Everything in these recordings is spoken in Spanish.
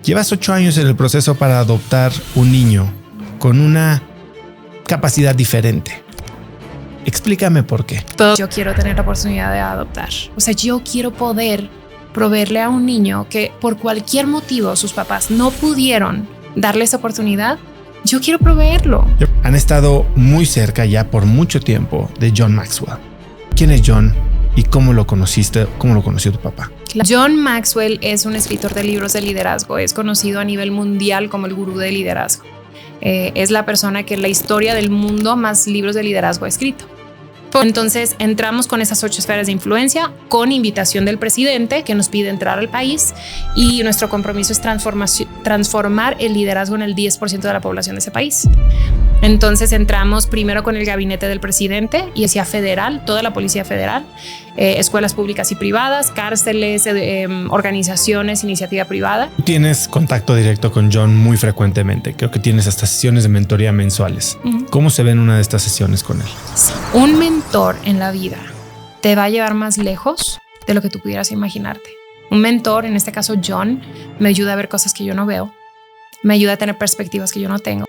Llevas 8 años en el proceso para adoptar un niño con una capacidad diferente. Explícame por qué. Yo quiero tener la oportunidad de adoptar. O sea, yo quiero poder proveerle a un niño que por cualquier motivo sus papás no pudieron darle esa oportunidad. Yo quiero proveerlo. Han estado muy cerca ya por mucho tiempo de John Maxwell. ¿Quién es John y cómo lo conociste? ¿Cómo lo conoció tu papá? John Maxwell es un escritor de libros de liderazgo. Es conocido a nivel mundial como el gurú del liderazgo. Es la persona que en la historia del mundo más libros de liderazgo ha escrito. Entonces entramos con esas 8 esferas de influencia con invitación del presidente que nos pide entrar al país, y nuestro compromiso es transformar el liderazgo en el 10% de la población de ese país. Entonces entramos primero con el gabinete del presidente y hacia federal, toda la policía federal, escuelas públicas y privadas, cárceles, organizaciones, iniciativa privada. Tienes contacto directo con John muy frecuentemente. Creo que tienes hasta sesiones de mentoría mensuales. ¿Cómo se ve en una de estas sesiones con él? Sí. Un mentor en la vida te va a llevar más lejos de lo que tú pudieras imaginarte. Un mentor, en este caso John, me ayuda a ver cosas que yo no veo, me ayuda a tener perspectivas que yo no tengo.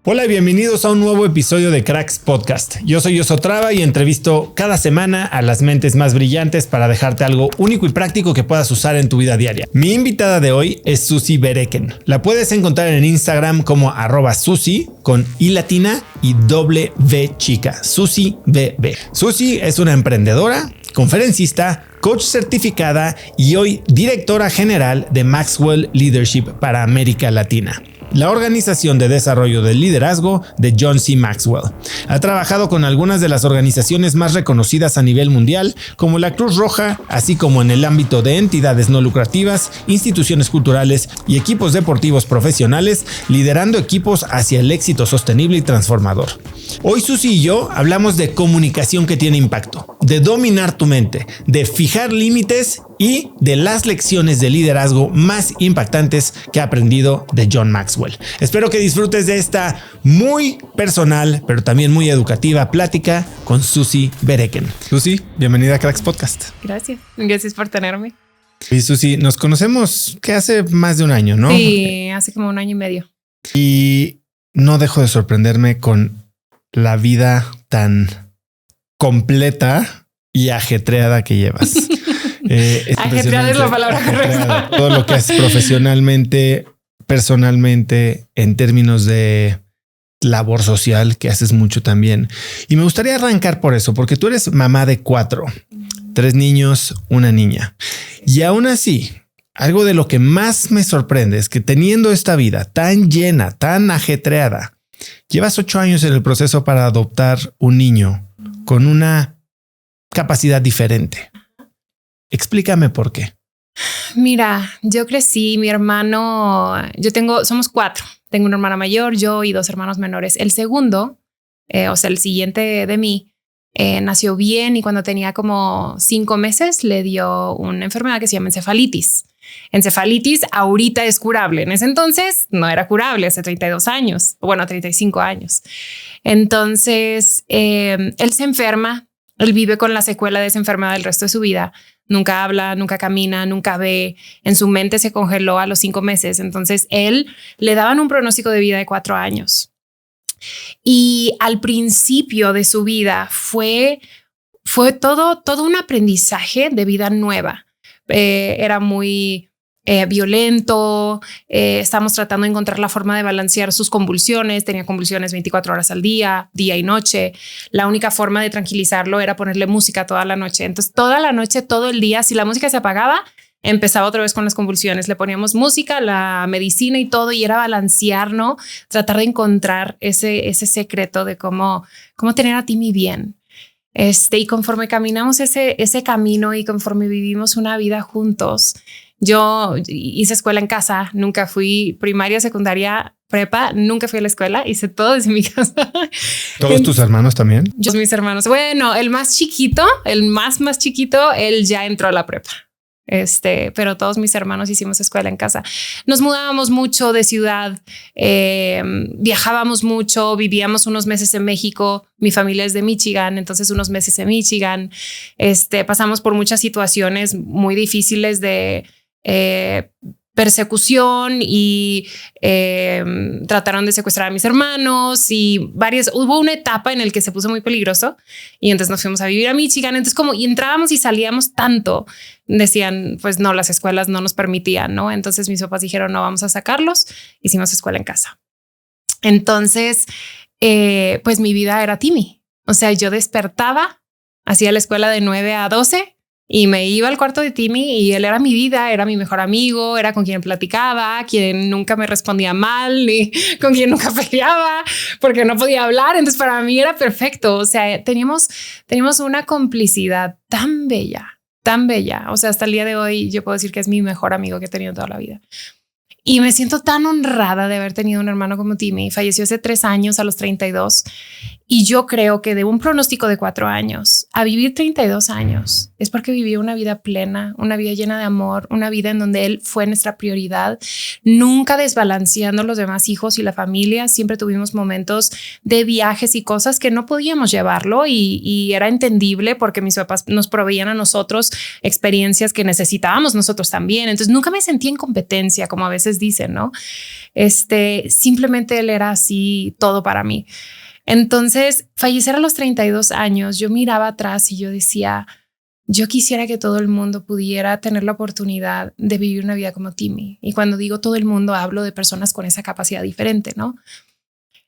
Hola y bienvenidos a un nuevo episodio de Cracks Podcast. Yo soy Yoso Traba y entrevisto cada semana a las mentes más brillantes para dejarte algo único y práctico que puedas usar en tu vida diaria. Mi invitada de hoy es Susie Vereken. La puedes encontrar en Instagram como @Susie con I latina y doble V chica, Susie BB. Susie es una emprendedora, conferencista, coach certificada y hoy directora general de Maxwell Leadership para América Latina, la organización de desarrollo del liderazgo de John C. Maxwell. Ha trabajado con algunas de las organizaciones más reconocidas a nivel mundial, como la Cruz Roja, así como en el ámbito de entidades no lucrativas, instituciones culturales y equipos deportivos profesionales, liderando equipos hacia el éxito sostenible y transformador. Hoy Susie y yo hablamos de comunicación que tiene impacto, de dominar tu mente, de fijar límites y de las lecciones de liderazgo más impactantes que ha aprendido de John Maxwell. Espero que disfrutes de esta muy personal, pero también muy educativa plática con Susie Vereken. Susie, bienvenida a Cracks Podcast. Gracias. Gracias por tenerme. Y Susie, nos conocemos que hace más de un año, ¿no? Sí, hace como 1 año y medio. Y no dejo de sorprenderme con la vida tan completa y ajetreada que llevas. Ajetreada es la palabra correcta. Todo lo que haces profesionalmente, personalmente, en términos de labor social, que haces mucho también. Y me gustaría arrancar por eso, porque tú eres mamá de 4, 3 niños, 1 niña. Y aún así, algo de lo que más me sorprende es que teniendo esta vida tan llena, tan ajetreada, llevas 8 años en el proceso para adoptar un niño con una capacidad diferente. Explícame por qué. Mira, yo crecí, mi hermano, somos 4. Tengo una hermana mayor, yo y 2 hermanos menores. El segundo, o sea, el siguiente de mí, nació bien y cuando tenía como 5 meses le dio una enfermedad que se llama encefalitis. Encefalitis ahorita es curable. En ese entonces no era curable, hace 32 años, bueno, 35 años. Entonces, él se enferma, él vive con la secuela de esa enfermedad el resto de su vida. Nunca habla, nunca camina, nunca ve. En su mente se congeló a los 5 meses. Entonces él le daban un pronóstico de vida de 4 años. Y al principio de su vida fue todo un aprendizaje de vida nueva. Era muy violento. Estamos tratando de encontrar la forma de balancear sus convulsiones. Tenía convulsiones 24 horas al día y noche. La única forma de tranquilizarlo era ponerle música toda la noche. Entonces, toda la noche, todo el día, si la música se apagaba, empezaba otra vez con las convulsiones. Le poníamos música, la medicina y todo, y era balancear, ¿no? Tratar de encontrar ese secreto de cómo tener a Timmy bien. Y conforme caminamos ese camino y conforme vivimos una vida juntos, yo hice escuela en casa, nunca fui primaria, secundaria, prepa, nunca fui a la escuela, hice todo desde mi casa. ¿Todos tus hermanos también? Yo, mis hermanos. Bueno, el más chiquito, el más chiquito, él ya entró a la prepa. Pero todos mis hermanos hicimos escuela en casa. Nos mudábamos mucho de ciudad, viajábamos mucho, vivíamos unos meses en México. Mi familia es de Michigan, entonces unos meses en Michigan. Pasamos por muchas situaciones muy difíciles de persecución y trataron de secuestrar a mis hermanos y hubo una etapa en la que se puso muy peligroso y entonces nos fuimos a vivir a Michigan. Entonces y entrábamos y salíamos tanto, decían pues no, las escuelas no nos permitían, ¿no? Entonces mis papás dijeron no, vamos a sacarlos, hicimos escuela en casa. Entonces pues mi vida era Timmy, o sea, yo despertaba, hacía la escuela de 9 a 12 y me iba al cuarto de Timmy y él era mi vida, era mi mejor amigo, era con quien platicaba, quien nunca me respondía mal, ni con quien nunca peleaba porque no podía hablar. Entonces para mí era perfecto. O sea, teníamos una complicidad tan bella, tan bella. O sea, hasta el día de hoy yo puedo decir que es mi mejor amigo que he tenido toda la vida. Y me siento tan honrada de haber tenido un hermano como Timmy. Falleció hace 3 años, a los 32. Y yo creo que de un pronóstico de 4 años a vivir 32 años es porque vivió una vida plena, una vida llena de amor, una vida en donde él fue nuestra prioridad, nunca desbalanceando los demás hijos y la familia. Siempre tuvimos momentos de viajes y cosas que no podíamos llevarlo y era entendible porque mis papás nos proveían a nosotros experiencias que necesitábamos nosotros también. Entonces nunca me sentí en competencia, como a veces dicen, ¿no? Simplemente él era así todo para mí. Entonces, fallecer a los 32 años, yo miraba atrás y yo decía, yo quisiera que todo el mundo pudiera tener la oportunidad de vivir una vida como Timmy. Y cuando digo todo el mundo, hablo de personas con esa capacidad diferente, ¿no?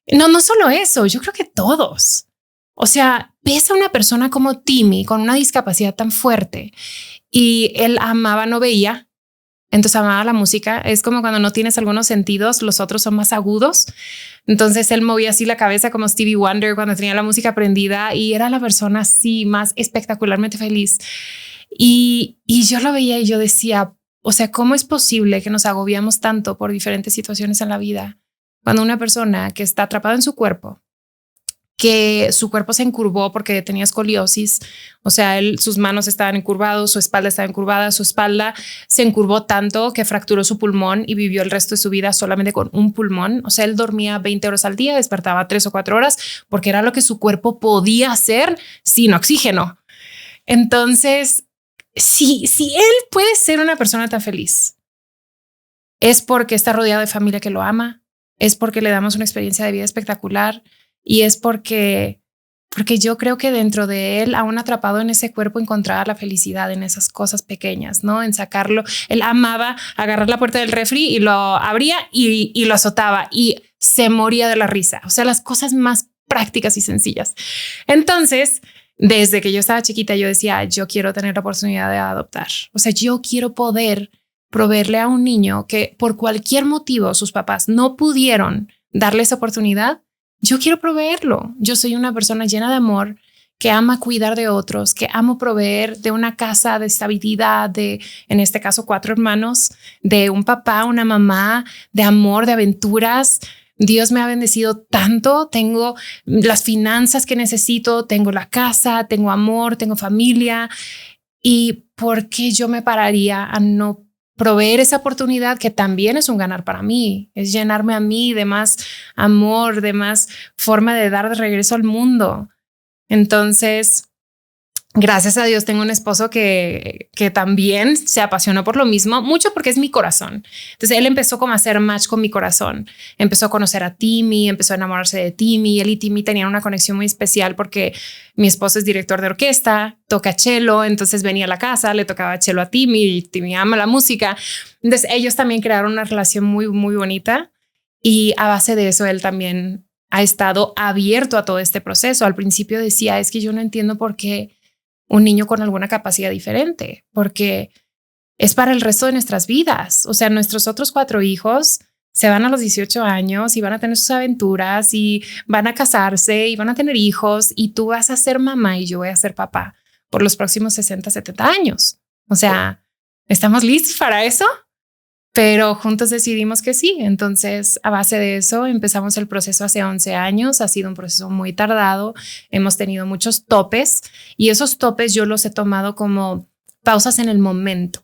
No solo eso, yo creo que todos. O sea, ves a una persona como Timmy con una discapacidad tan fuerte y él amaba, no veía. Entonces amaba la música. Es como cuando no tienes algunos sentidos, los otros son más agudos. Entonces él movía así la cabeza como Stevie Wonder cuando tenía la música prendida y era la persona así más espectacularmente feliz. Y yo lo veía y yo decía, o sea, ¿cómo es posible que nos agobiamos tanto por diferentes situaciones en la vida? Cuando una persona que está atrapada en su cuerpo, que su cuerpo se encurvó porque tenía escoliosis, o sea, sus manos estaban encurvadas, su espalda estaba encurvada, su espalda se encurvó tanto que fracturó su pulmón y vivió el resto de su vida solamente con un pulmón. O sea, él dormía 20 horas al día, despertaba 3 o 4 horas porque era lo que su cuerpo podía hacer sin oxígeno. Entonces, si él puede ser una persona tan feliz, es porque está rodeado de familia que lo ama, es porque le damos una experiencia de vida espectacular. Y es porque yo creo que dentro de él, aún atrapado en ese cuerpo, encontraba la felicidad en esas cosas pequeñas, ¿no? En sacarlo. Él amaba agarrar la puerta del refri y lo abría y lo azotaba y se moría de la risa. O sea, las cosas más prácticas y sencillas. Entonces, desde que yo estaba chiquita, yo decía, yo quiero tener la oportunidad de adoptar. O sea, yo quiero poder proveerle a un niño que por cualquier motivo sus papás no pudieron darle esa oportunidad. Yo quiero proveerlo. Yo soy una persona llena de amor, que ama cuidar de otros, que amo proveer de una casa de estabilidad, en este caso 4 hermanos, de un papá, una mamá, de amor, de aventuras. Dios me ha bendecido tanto. Tengo las finanzas que necesito, tengo la casa, tengo amor, tengo familia. ¿Y por qué yo me pararía a no proveer esa oportunidad que también es un ganar para mí? Es llenarme a mí de más amor, de más forma de dar de regreso al mundo. Entonces, gracias a Dios tengo un esposo que también se apasionó por lo mismo, mucho porque es mi corazón. Entonces él empezó como a hacer match con mi corazón. Empezó a conocer a Timmy, empezó a enamorarse de Timmy. Él y Timmy tenían una conexión muy especial porque mi esposo es director de orquesta, toca cello, entonces venía a la casa, le tocaba cello a Timmy y Timmy ama la música. Entonces ellos también crearon una relación muy, muy bonita y a base de eso él también ha estado abierto a todo este proceso. Al principio decía, es que yo no entiendo por qué un niño con alguna capacidad diferente, porque es para el resto de nuestras vidas. O sea, nuestros otros 4 hijos se van a los 18 años y van a tener sus aventuras y van a casarse y van a tener hijos y tú vas a ser mamá y yo voy a ser papá por los próximos 60, 70 años. O sea, ¿estamos listos para eso? Pero juntos decidimos que sí. Entonces, a base de eso, empezamos el proceso hace 11 años. Ha sido un proceso muy tardado. Hemos tenido muchos topes y esos topes yo los he tomado como pausas en el momento,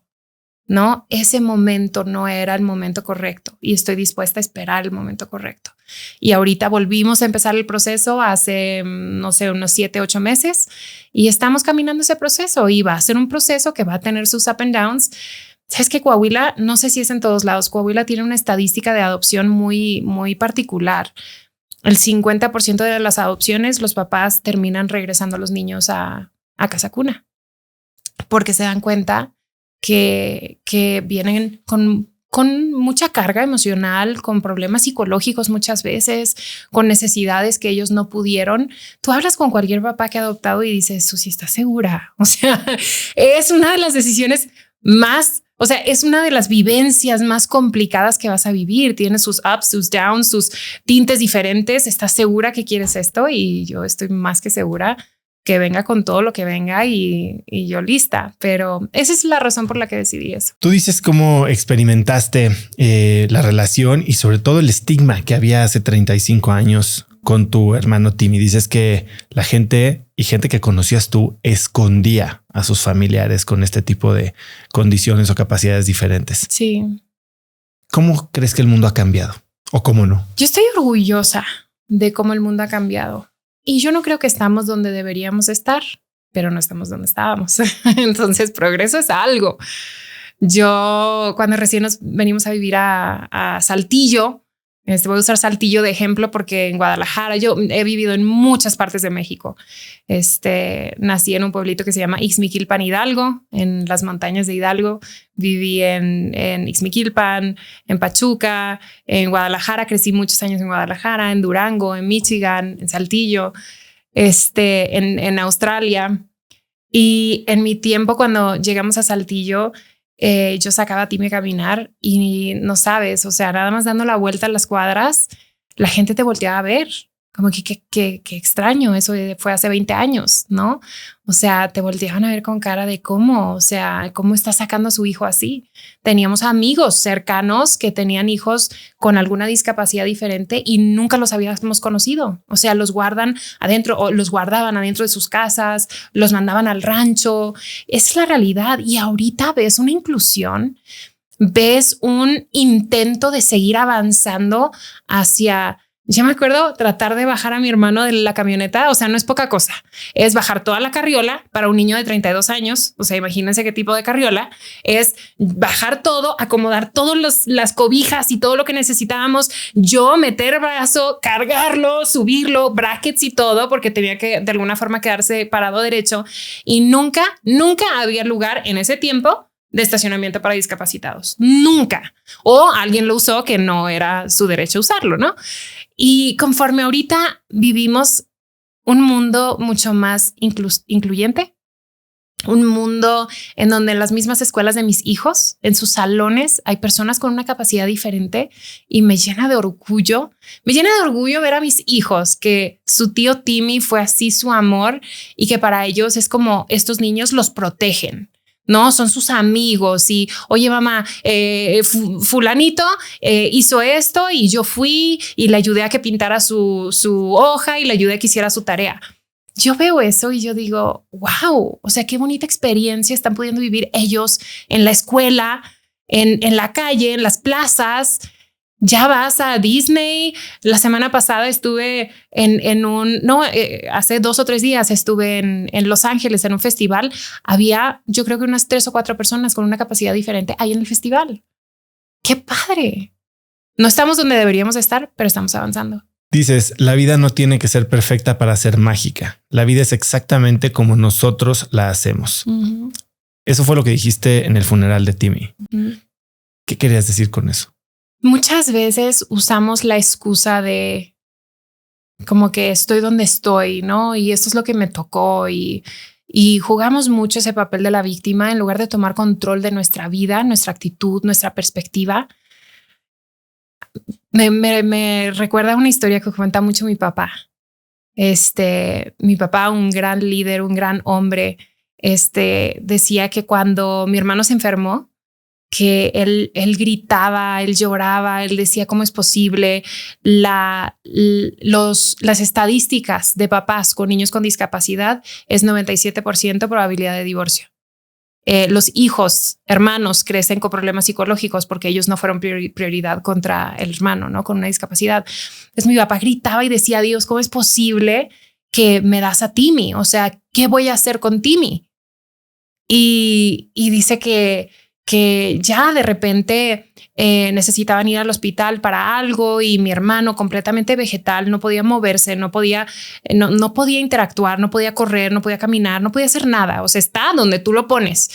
¿no? Ese momento no era el momento correcto y estoy dispuesta a esperar el momento correcto. Y ahorita volvimos a empezar el proceso hace, no sé, unos 7, 8 meses y estamos caminando ese proceso y va a ser un proceso que va a tener sus up and downs. sabes que Coahuila, no sé si es en todos lados, Coahuila tiene una estadística de adopción muy, muy particular. El 50% de las adopciones, los papás terminan regresando a los niños a casa cuna porque se dan cuenta que vienen con mucha carga emocional, con problemas psicológicos muchas veces, con necesidades que ellos no pudieron. Tú hablas con cualquier papá que ha adoptado y dices, Susi, ¿estás segura? O sea, es una de las decisiones más, o sea, es una de las vivencias más complicadas que vas a vivir. Tiene sus ups, sus downs, sus tintes diferentes. ¿Estás segura que quieres esto? Y yo estoy más que segura que venga con todo lo que venga y yo lista. Pero esa es la razón por la que decidí eso. Tú dices cómo experimentaste la relación y sobre todo el estigma que había hace 35 años con tu hermano Timmy. Dices que la gente que conocías tú escondía a sus familiares con este tipo de condiciones o capacidades diferentes. Sí. ¿Cómo crees que el mundo ha cambiado? ¿O cómo no? Yo estoy orgullosa de cómo el mundo ha cambiado. Y yo no creo que estamos donde deberíamos estar, pero no estamos donde estábamos. Entonces, progreso es algo. Yo, cuando recién nos venimos a vivir a Saltillo, voy a usar Saltillo de ejemplo porque en Guadalajara, yo he vivido en muchas partes de México. Nací en un pueblito que se llama Ixmiquilpan, Hidalgo, en las montañas de Hidalgo. Viví en Ixmiquilpan, en Pachuca, en Guadalajara. Crecí muchos años en Guadalajara, en Durango, en Michigan, en Saltillo, en Australia. Y en mi tiempo, cuando llegamos a Saltillo, yo sacaba a Timmy a caminar y no sabes, o sea, nada más dando la vuelta a las cuadras, la gente te volteaba a ver. Como que extraño, eso fue hace 20 años, ¿no? O sea, te volteaban a ver con cara de cómo está sacando a su hijo así. Teníamos amigos cercanos que tenían hijos con alguna discapacidad diferente y nunca los habíamos conocido. O sea, los guardan adentro o los guardaban adentro de sus casas, los mandaban al rancho. Es la realidad. Y ahorita ves una inclusión, ves un intento de seguir avanzando hacia... Yo me acuerdo tratar de bajar a mi hermano de la camioneta. O sea, no es poca cosa. Es bajar toda la carriola para un niño de 32 años. O sea, imagínense qué tipo de carriola es bajar todo, acomodar todas las cobijas y todo lo que necesitábamos. Yo meter brazo, cargarlo, subirlo, brackets y todo, porque tenía que de alguna forma quedarse parado derecho. Y nunca había lugar en ese tiempo de estacionamiento para discapacitados. Nunca. O alguien lo usó que no era su derecho usarlo, ¿no? Y conforme ahorita vivimos un mundo mucho más incluyente, un mundo en donde en las mismas escuelas de mis hijos, en sus salones, hay personas con una capacidad diferente y me llena de orgullo. Me llena de orgullo ver a mis hijos que su tío Timmy fue así su amor y que para ellos es como estos niños los protegen. No, son sus amigos y oye mamá, fulanito hizo esto y yo fui y le ayudé a que pintara su hoja y le ayudé a que hiciera su tarea. Yo veo eso y yo digo, wow, o sea, qué bonita experiencia están pudiendo vivir ellos en la escuela, en la calle, en las plazas. Ya vas a Disney. La semana pasada estuve hace 2 o 3 días estuve en Los Ángeles en un festival. Había, yo creo que unas 3 o 4 personas con una capacidad diferente ahí en el festival. ¡Qué padre! No estamos donde deberíamos estar, pero estamos avanzando. Dices, la vida no tiene que ser perfecta para ser mágica. La vida es exactamente como nosotros la hacemos. Uh-huh. Eso fue lo que dijiste en el funeral de Timmy. Uh-huh. ¿Qué querías decir con eso? Muchas veces usamos la excusa de como que estoy donde estoy, ¿no? Y esto es lo que me tocó y jugamos mucho ese papel de la víctima en lugar de tomar control de nuestra vida, nuestra actitud, nuestra perspectiva. Me recuerda una historia que cuenta mucho mi papá. Mi papá, un gran líder, un gran hombre, decía que cuando mi hermano se enfermó, que él gritaba, él lloraba, él decía cómo es posible. Las estadísticas de papás con niños con discapacidad es 97% probabilidad de divorcio. Los hijos, hermanos, crecen con problemas psicológicos porque ellos no fueron prioridad contra el hermano, ¿no? Con una discapacidad. Entonces mi papá gritaba y decía, Dios, ¿cómo es posible que me das a Timmy? O sea, ¿qué voy a hacer con Timmy? Y dice que que ya de repente necesitaban ir al hospital para algo y mi hermano completamente vegetal, no podía moverse, no podía interactuar, no podía correr, no podía caminar, no podía hacer nada. O sea, está donde tú lo pones.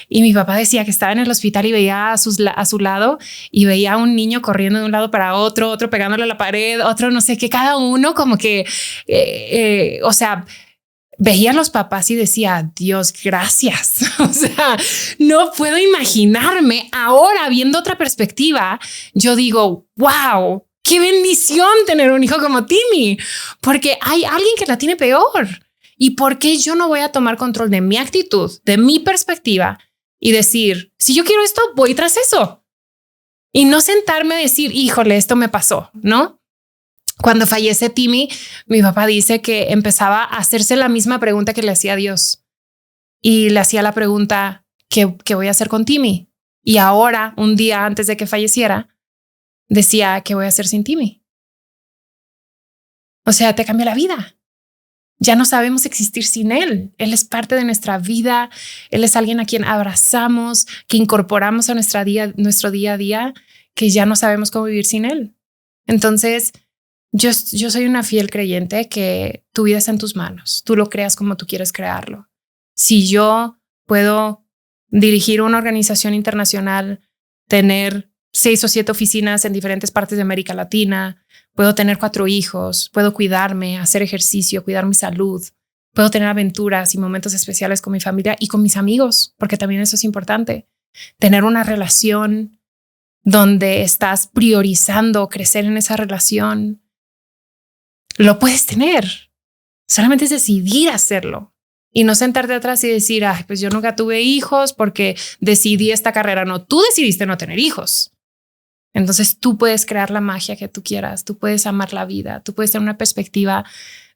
Y mi papá decía que estaba en el hospital y veía a su lado y veía a un niño corriendo de un lado para otro pegándole a la pared, otro no sé qué, cada uno como que, o sea, veía a los papás y decía, Dios, gracias. O sea, no puedo imaginarme ahora viendo otra perspectiva. Yo digo, wow, qué bendición tener un hijo como Timmy, porque hay alguien que la tiene peor. ¿Y por qué yo no voy a tomar control de mi actitud, de mi perspectiva y decir, si yo quiero esto, voy tras eso? Y no sentarme a decir, híjole, esto me pasó, ¿no? Cuando fallece Timmy, mi papá dice que empezaba a hacerse la misma pregunta que le hacía a Dios. Y le hacía la pregunta, ¿qué voy a hacer con Timmy? Y ahora, un día antes de que falleciera, decía, ¿qué voy a hacer sin Timmy? O sea, te cambia la vida. Ya no sabemos existir sin él. Él es parte de nuestra vida. Él es alguien a quien abrazamos, que incorporamos a nuestro día a día, que ya no sabemos cómo vivir sin él. Entonces, yo soy una fiel creyente que tu vida está en tus manos. Tú lo creas como tú quieres crearlo. Si yo puedo dirigir una organización internacional, tener 6 o 7 oficinas en diferentes partes de América Latina, puedo tener 4 hijos, puedo cuidarme, hacer ejercicio, cuidar mi salud, puedo tener aventuras y momentos especiales con mi familia y con mis amigos, porque también eso es importante. Tener una relación donde estás priorizando crecer en esa relación. Lo puedes tener. Solamente es decidir hacerlo y no sentarte atrás y decir, ay, pues yo nunca tuve hijos porque decidí esta carrera. No, tú decidiste no tener hijos. Entonces tú puedes crear la magia que tú quieras. Tú puedes amar la vida. Tú puedes tener una perspectiva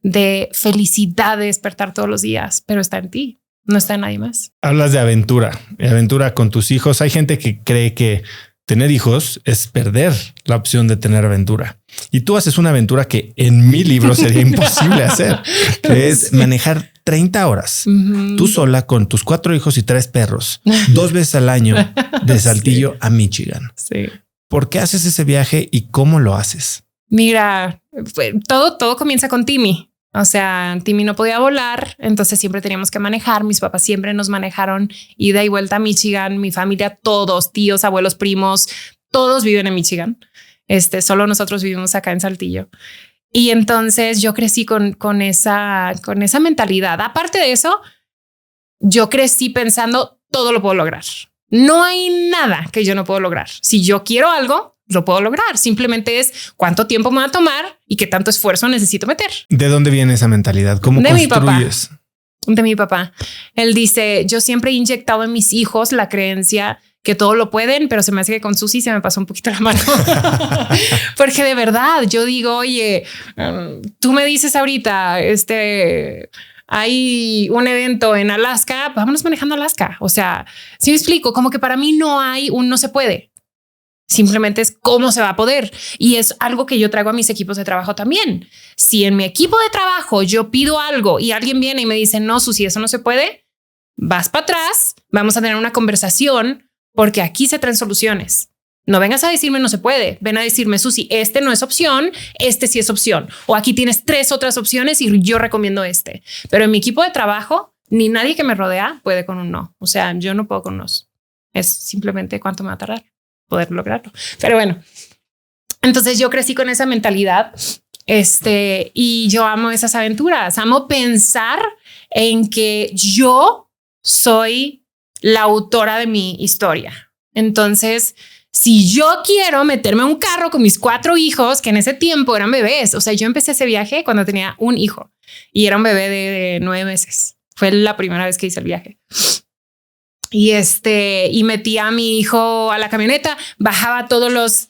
de felicidad de despertar todos los días, pero está en ti. No está en nadie más. Hablas de aventura con tus hijos. Hay gente que cree que tener hijos es perder la opción de tener aventura. Y tú haces una aventura que en mi libro sería imposible hacer, que es manejar 30 horas tú sola con tus 4 hijos y 3 perros 2 veces al año de Saltillo a Michigan. Sí. ¿Por qué haces ese viaje y cómo lo haces? Mira, todo comienza con Timmy. O sea, Timmy no podía volar, entonces siempre teníamos que manejar. Mis papás siempre nos manejaron ida y vuelta a Michigan. Mi familia, todos, tíos, abuelos, primos, todos viven en Michigan. Solo nosotros vivimos acá en Saltillo. Y entonces yo crecí con esa mentalidad. Aparte de eso, yo crecí pensando todo lo puedo lograr. No hay nada que yo no puedo lograr. Si yo quiero algo, lo puedo lograr. Simplemente es cuánto tiempo me va a tomar y qué tanto esfuerzo necesito meter. ¿De dónde viene esa mentalidad? ¿Cómo construyes? De mi papá. Él dice, yo siempre he inyectado en mis hijos la creencia que todo lo pueden, pero se me hace que con Susi se me pasó un poquito la mano. Porque de verdad, yo digo, oye, tú me dices ahorita, hay un evento en Alaska, vámonos manejando a Alaska. O sea, si me explico, como que para mí no hay un no se puede. Simplemente es cómo se va a poder. Y es algo que yo traigo a mis equipos de trabajo también. Si en mi equipo de trabajo yo pido algo y alguien viene y me dice, no, Susi, eso no se puede, vas para atrás, vamos a tener una conversación porque aquí se traen soluciones. No vengas a decirme no se puede. Ven a decirme, Susi, este no es opción, este sí es opción. O aquí tienes 3 otras opciones y yo recomiendo este. Pero en mi equipo de trabajo, ni nadie que me rodea puede con un no. O sea, yo no puedo con nos. Es simplemente cuánto me va a tardar poder lograrlo. Pero bueno, entonces yo crecí con esa mentalidad y yo amo esas aventuras. Amo pensar en que yo soy la autora de mi historia. Entonces, si yo quiero meterme a un carro con mis 4 hijos, que en ese tiempo eran bebés, o sea, yo empecé ese viaje cuando tenía un hijo y era un bebé de 9 meses. Fue la primera vez que hice el viaje. Y metí a mi hijo a la camioneta, bajaba todos los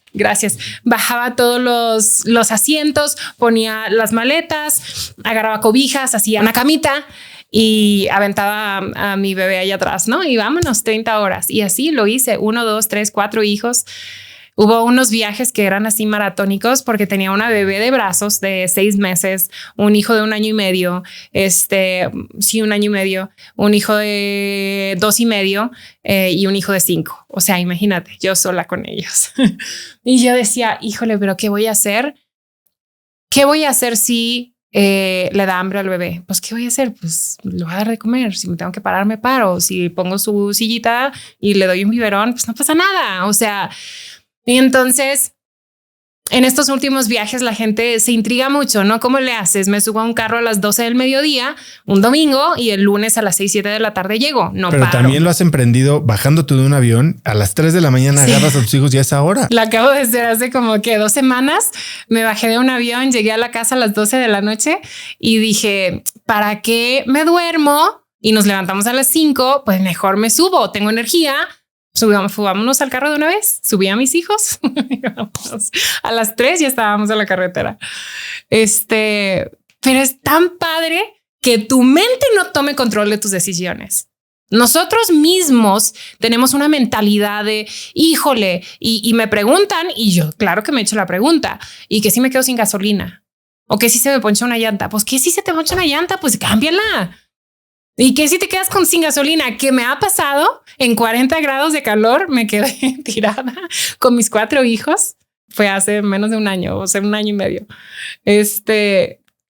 asientos, ponía las maletas, agarraba cobijas, hacía una camita y aventaba a mi bebé allá atrás, ¿no? Y vámonos 30 horas. Y así lo hice, 1, 2, 3, 4 hijos. Hubo unos viajes que eran así maratónicos porque tenía una bebé de brazos de 6 meses, un hijo de 1 año y medio, 1 año y medio, un hijo de 2 y medio y un hijo de 5. O sea, imagínate, yo sola con ellos. Y yo decía, híjole, pero ¿qué voy a hacer? ¿Qué voy a hacer si le da hambre al bebé? Pues, ¿qué voy a hacer? Pues le voy a dar de comer. Si me tengo que parar, me paro. Si pongo su sillita y le doy un biberón, pues no pasa nada. O sea, y entonces en estos últimos viajes la gente se intriga mucho, ¿no? ¿Cómo le haces? Me subo a un carro a las 12 del mediodía, un domingo, y el lunes a las 6, 7 de la tarde llego. No Pero paro. también lo has emprendido bajándote de un avión a las 3 de la mañana, sí. Agarras a tus hijos y a esa hora. Lo acabo de hacer hace como que 2 semanas. Me bajé de un avión, llegué a la casa a las 12 de la noche y dije, ¿para qué me duermo? Y nos levantamos a las 5, pues mejor me subo, tengo energía. Subámonos al carro de una vez, subí a mis hijos. A las 3 ya estábamos en la carretera. Pero es tan padre que tu mente no tome control de tus decisiones. Nosotros mismos tenemos una mentalidad de híjole, y me preguntan, y yo claro que me echo la pregunta, y que si me quedo sin gasolina, o que si se me poncha una llanta. Pues que si se te poncha una llanta, pues cámbiala. ¿Y qué si te quedas sin gasolina? ¿Qué me ha pasado? En 40 grados de calor me quedé tirada con mis 4 hijos. Fue hace menos de un año, o sea, 1 año y medio.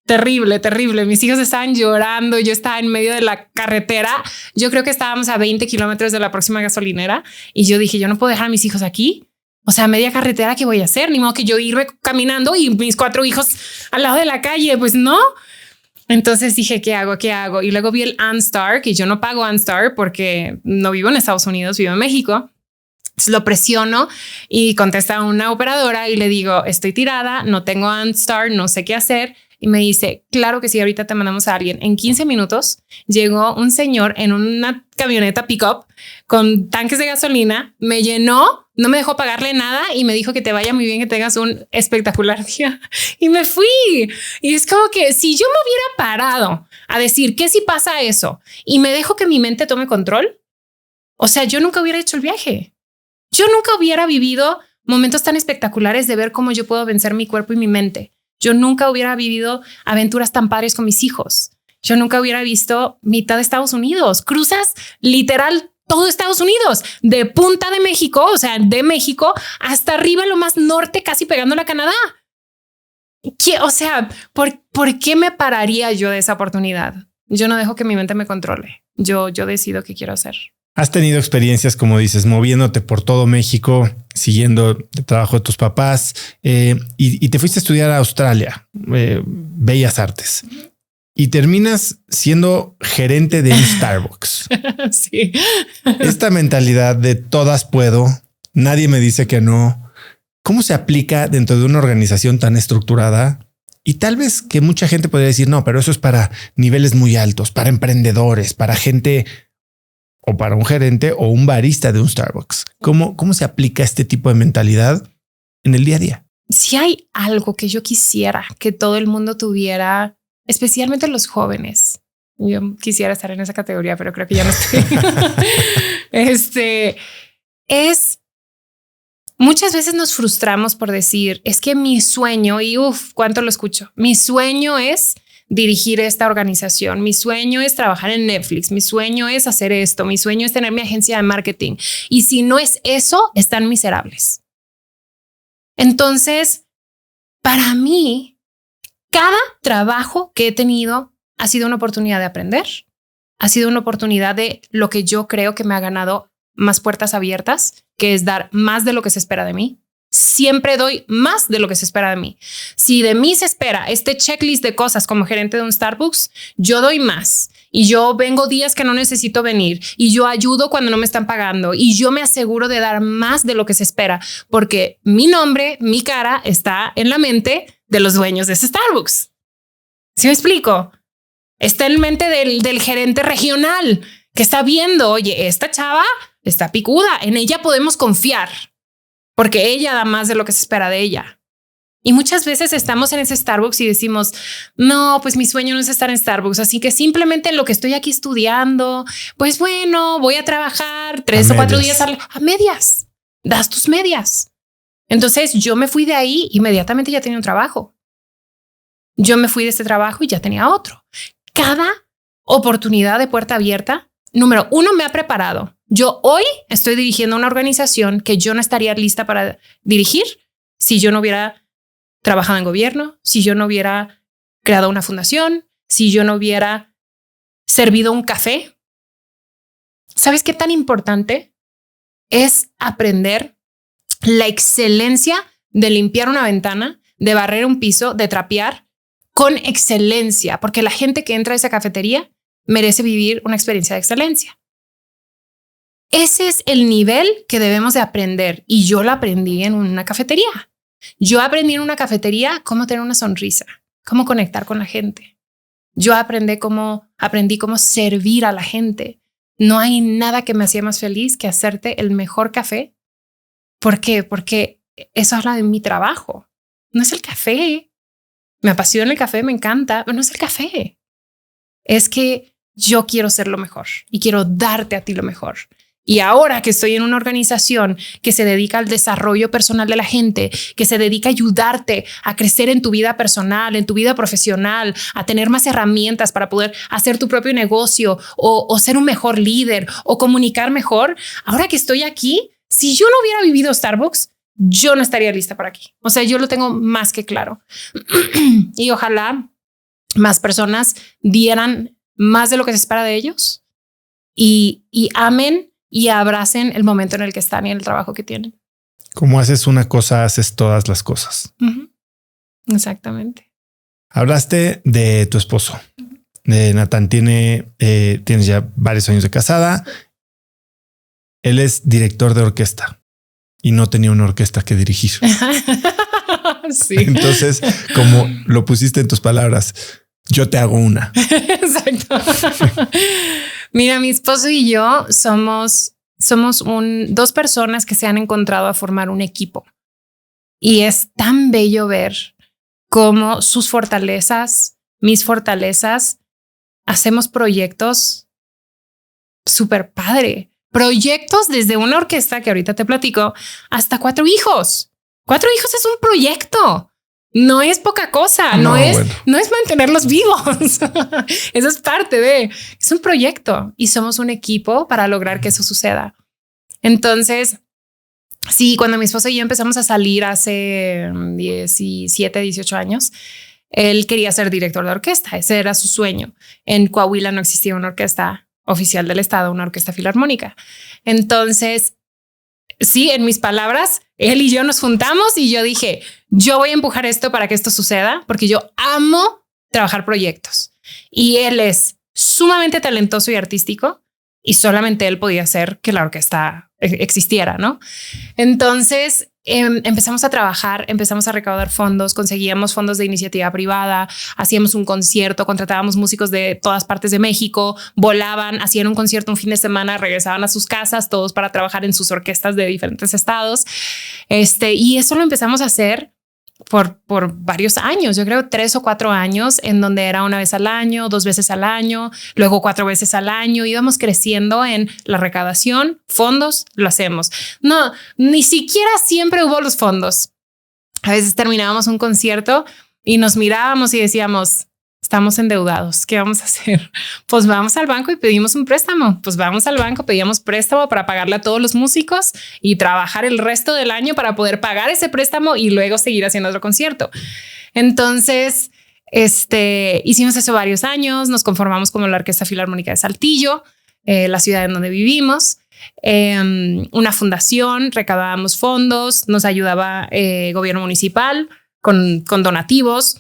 Terrible, terrible. Mis hijos estaban llorando. Yo estaba en medio de la carretera. Yo creo que estábamos a 20 kilómetros de la próxima gasolinera. Y yo dije, yo no puedo dejar a mis hijos aquí. O sea, media carretera, ¿qué voy a hacer? Ni modo que yo irme caminando y mis 4 hijos al lado de la calle. Pues no. Entonces dije, ¿qué hago? ¿Qué hago? Y luego vi el OnStar, que yo no pago OnStar porque no vivo en Estados Unidos, vivo en México. Entonces lo presiono y contesta una operadora y le digo, estoy tirada, no tengo OnStar, no sé qué hacer. Y me dice, claro que sí, ahorita te mandamos a alguien. En 15 minutos llegó un señor en una camioneta pickup con tanques de gasolina, me llenó, no me dejó pagarle nada y me dijo que te vaya muy bien, que tengas un espectacular día. Y me fui. Y es como que si yo me hubiera parado a decir que si pasa eso y me dejo que mi mente tome control, o sea, yo nunca hubiera hecho el viaje. Yo nunca hubiera vivido momentos tan espectaculares de ver cómo yo puedo vencer mi cuerpo y mi mente. Yo nunca hubiera vivido aventuras tan padres con mis hijos. Yo nunca hubiera visto mitad de Estados Unidos. Cruzas literal todo Estados Unidos, de punta de México, o sea, de México hasta arriba, lo más norte, casi pegándole a Canadá. O sea, ¿por qué me pararía yo de esa oportunidad? Yo no dejo que mi mente me controle. Yo decido qué quiero hacer. Has tenido experiencias, como dices, moviéndote por todo México, siguiendo el trabajo de tus papás y te fuiste a estudiar a Australia, Bellas Artes. Y terminas siendo gerente de un Starbucks. Sí. Esta mentalidad de todas puedo, nadie me dice que no. ¿Cómo se aplica dentro de una organización tan estructurada? Y tal vez que mucha gente podría decir, no, pero eso es para niveles muy altos, para emprendedores, para gente o para un gerente o un barista de un Starbucks. ¿Cómo se aplica este tipo de mentalidad en el día a día? Si hay algo que yo quisiera que todo el mundo tuviera, especialmente los jóvenes. Yo quisiera estar en esa categoría, pero creo que ya no estoy. Muchas veces nos frustramos por decir, es que mi sueño, y cuánto lo escucho, mi sueño es dirigir esta organización, mi sueño es trabajar en Netflix, mi sueño es hacer esto, mi sueño es tener mi agencia de marketing. Y si no es eso, están miserables. Entonces, para mí, cada trabajo que he tenido ha sido una oportunidad de aprender, ha sido una oportunidad de lo que yo creo que me ha ganado más puertas abiertas, que es dar más de lo que se espera de mí. Siempre doy más de lo que se espera de mí. Si de mí se espera este checklist de cosas como gerente de un Starbucks, yo doy más. Y yo vengo días que no necesito venir. Y yo ayudo cuando no me están pagando. Y yo me aseguro de dar más de lo que se espera. Porque mi nombre, mi cara está en la mente de los dueños de ese Starbucks. ¿Sí me explico? Está en mente del gerente regional que está viendo, oye, esta chava está picuda. En ella podemos confiar. Porque ella da más de lo que se espera de ella. Y muchas veces estamos en ese Starbucks y decimos, no, pues mi sueño no es estar en Starbucks. Así que simplemente en lo que estoy aquí estudiando, pues bueno, voy a trabajar 3 o 4 días a medias. Das tus medias. Entonces yo me fui de ahí, inmediatamente ya tenía un trabajo. Yo me fui de ese trabajo y ya tenía otro. Cada oportunidad de puerta abierta, número uno, me ha preparado. Yo hoy estoy dirigiendo una organización que yo no estaría lista para dirigir si yo no hubiera trabajado en gobierno, si yo no hubiera creado una fundación, si yo no hubiera servido un café. ¿Sabes qué tan importante es aprender la excelencia de limpiar una ventana, de barrer un piso, de trapear con excelencia? Porque la gente que entra a esa cafetería merece vivir una experiencia de excelencia. Ese es el nivel que debemos de aprender. Y yo lo aprendí en una cafetería. Yo aprendí en una cafetería cómo tener una sonrisa, cómo conectar con la gente. Yo aprendí cómo servir a la gente. No hay nada que me hacía más feliz que hacerte el mejor café. ¿Por qué? Porque eso habla de mi trabajo. No es el café. Me apasiona el café, me encanta, pero no es el café. Es que yo quiero ser lo mejor y quiero darte a ti lo mejor. Y ahora que estoy en una organización que se dedica al desarrollo personal de la gente, que se dedica a ayudarte a crecer en tu vida personal, en tu vida profesional, a tener más herramientas para poder hacer tu propio negocio o ser un mejor líder o comunicar mejor. Ahora que estoy aquí, si yo no hubiera vivido Starbucks, yo no estaría lista para aquí. O sea, yo lo tengo más que claro. Y ojalá más personas dieran más de lo que se espera de ellos y amen y abracen el momento en el que están y el trabajo que tienen. Como haces una cosa, haces todas las cosas. Exactamente. Hablaste de tu esposo. Nathan tienes ya varios años de casada. Él es director de orquesta y no tenía una orquesta que dirigir. Sí. Entonces, como lo pusiste en tus palabras, yo te hago una. Exacto. Mira, mi esposo y yo somos dos personas que se han encontrado a formar un equipo. Y es tan bello ver cómo sus fortalezas, mis fortalezas, hacemos proyectos súper padre. Proyectos desde una orquesta que ahorita te platico hasta 4 hijos. 4 hijos es un proyecto. No es poca cosa, no es mantenerlos vivos. Eso es es un proyecto y somos un equipo para lograr que eso suceda. Entonces, sí, cuando mi esposo y yo empezamos a salir hace 17, 18 años, él quería ser director de orquesta. Ese era su sueño. En Coahuila no existía una orquesta oficial del estado, una orquesta filarmónica. Entonces, sí, en mis palabras, él y yo nos juntamos y yo dije, yo voy a empujar esto para que esto suceda porque yo amo trabajar proyectos. Y él es sumamente talentoso y artístico y solamente él podía hacer que la orquesta existiera, ¿no? Entonces empezamos a trabajar, empezamos a recaudar fondos, conseguíamos fondos de iniciativa privada, hacíamos un concierto, contratábamos músicos de todas partes de México, volaban, hacían un concierto un fin de semana, regresaban a sus casas, todos para trabajar en sus orquestas de diferentes estados. Y eso lo empezamos a hacer por varios años, yo creo 3 o 4 años, en donde era una vez al año, 2 veces al año, luego 4 veces al año. Íbamos creciendo en la recaudación, fondos, lo hacemos. No, ni siquiera siempre hubo los fondos. A veces terminábamos un concierto y nos mirábamos y decíamos, estamos endeudados, ¿qué vamos a hacer? Pues vamos al banco y pedimos un préstamo. Pues vamos al banco, pedíamos préstamo para pagarle a todos los músicos y trabajar el resto del año para poder pagar ese préstamo y luego seguir haciendo otro concierto. Entonces, hicimos eso varios años, nos conformamos como la Orquesta Filarmónica de Saltillo, la ciudad en donde vivimos. Una fundación, recaudábamos fondos, nos ayudaba gobierno municipal con donativos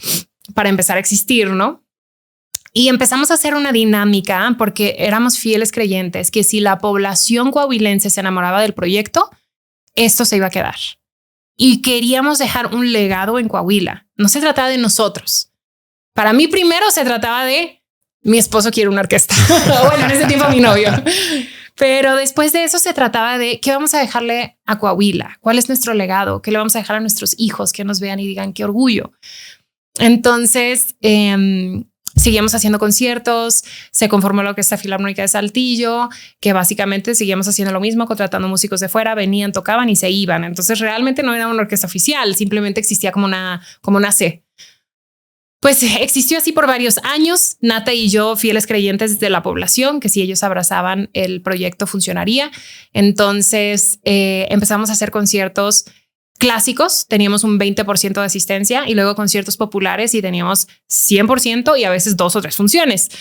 para empezar a existir, ¿no? Y empezamos a hacer una dinámica porque éramos fieles creyentes que si la población coahuilense se enamoraba del proyecto, esto se iba a quedar. Y queríamos dejar un legado en Coahuila. No se trataba de nosotros. Para mí primero se trataba de mi esposo quiere una orquesta. Bueno, en ese tiempo mi novio. Pero después de eso se trataba de qué vamos a dejarle a Coahuila, cuál es nuestro legado, qué le vamos a dejar a nuestros hijos, que nos vean y digan qué orgullo. Entonces, seguíamos haciendo conciertos, se conformó la Orquesta Filarmónica de Saltillo, que básicamente seguíamos haciendo lo mismo, contratando músicos de fuera, venían, tocaban y se iban. Entonces realmente no era una orquesta oficial, simplemente existía como una C. Pues existió así por varios años. Nata y yo, fieles creyentes de la población, que si ellos abrazaban el proyecto funcionaría. Entonces empezamos a hacer conciertos clásicos, teníamos un 20% de asistencia, y luego conciertos populares y teníamos 100% y a veces 2 o 3 funciones.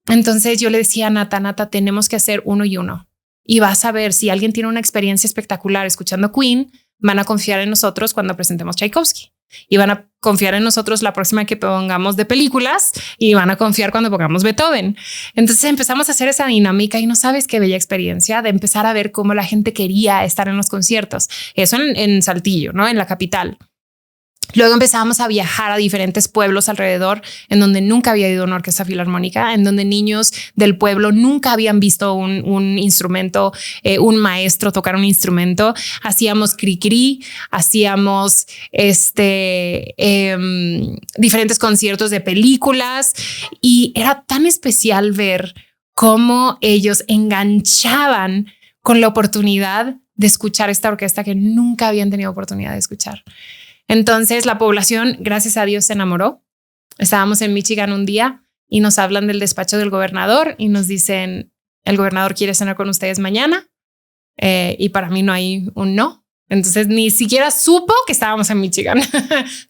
Entonces yo le decía a Nata, tenemos que hacer 1 y 1. Y vas a ver, si alguien tiene una experiencia espectacular escuchando Queen, van a confiar en nosotros cuando presentemos Tchaikovsky. Y van a confiar en nosotros la próxima que pongamos de películas, y van a confiar cuando pongamos Beethoven. Entonces empezamos a hacer esa dinámica, y no sabes qué bella experiencia de empezar a ver cómo la gente quería estar en los conciertos. Eso en Saltillo, ¿no? En la capital. Luego empezamos a viajar a diferentes pueblos alrededor, en donde nunca había ido una orquesta filarmónica, en donde niños del pueblo nunca habían visto un instrumento, un maestro tocar un instrumento. Hacíamos cri-cri, hacíamos diferentes conciertos de películas, y era tan especial ver cómo ellos enganchaban con la oportunidad de escuchar esta orquesta que nunca habían tenido oportunidad de escuchar. Entonces la población, gracias a Dios, se enamoró. Estábamos en Michigan un día y nos hablan del despacho del gobernador y nos dicen, el gobernador quiere cenar con ustedes mañana. Y para mí no hay un no. Entonces ni siquiera supo que estábamos en Michigan.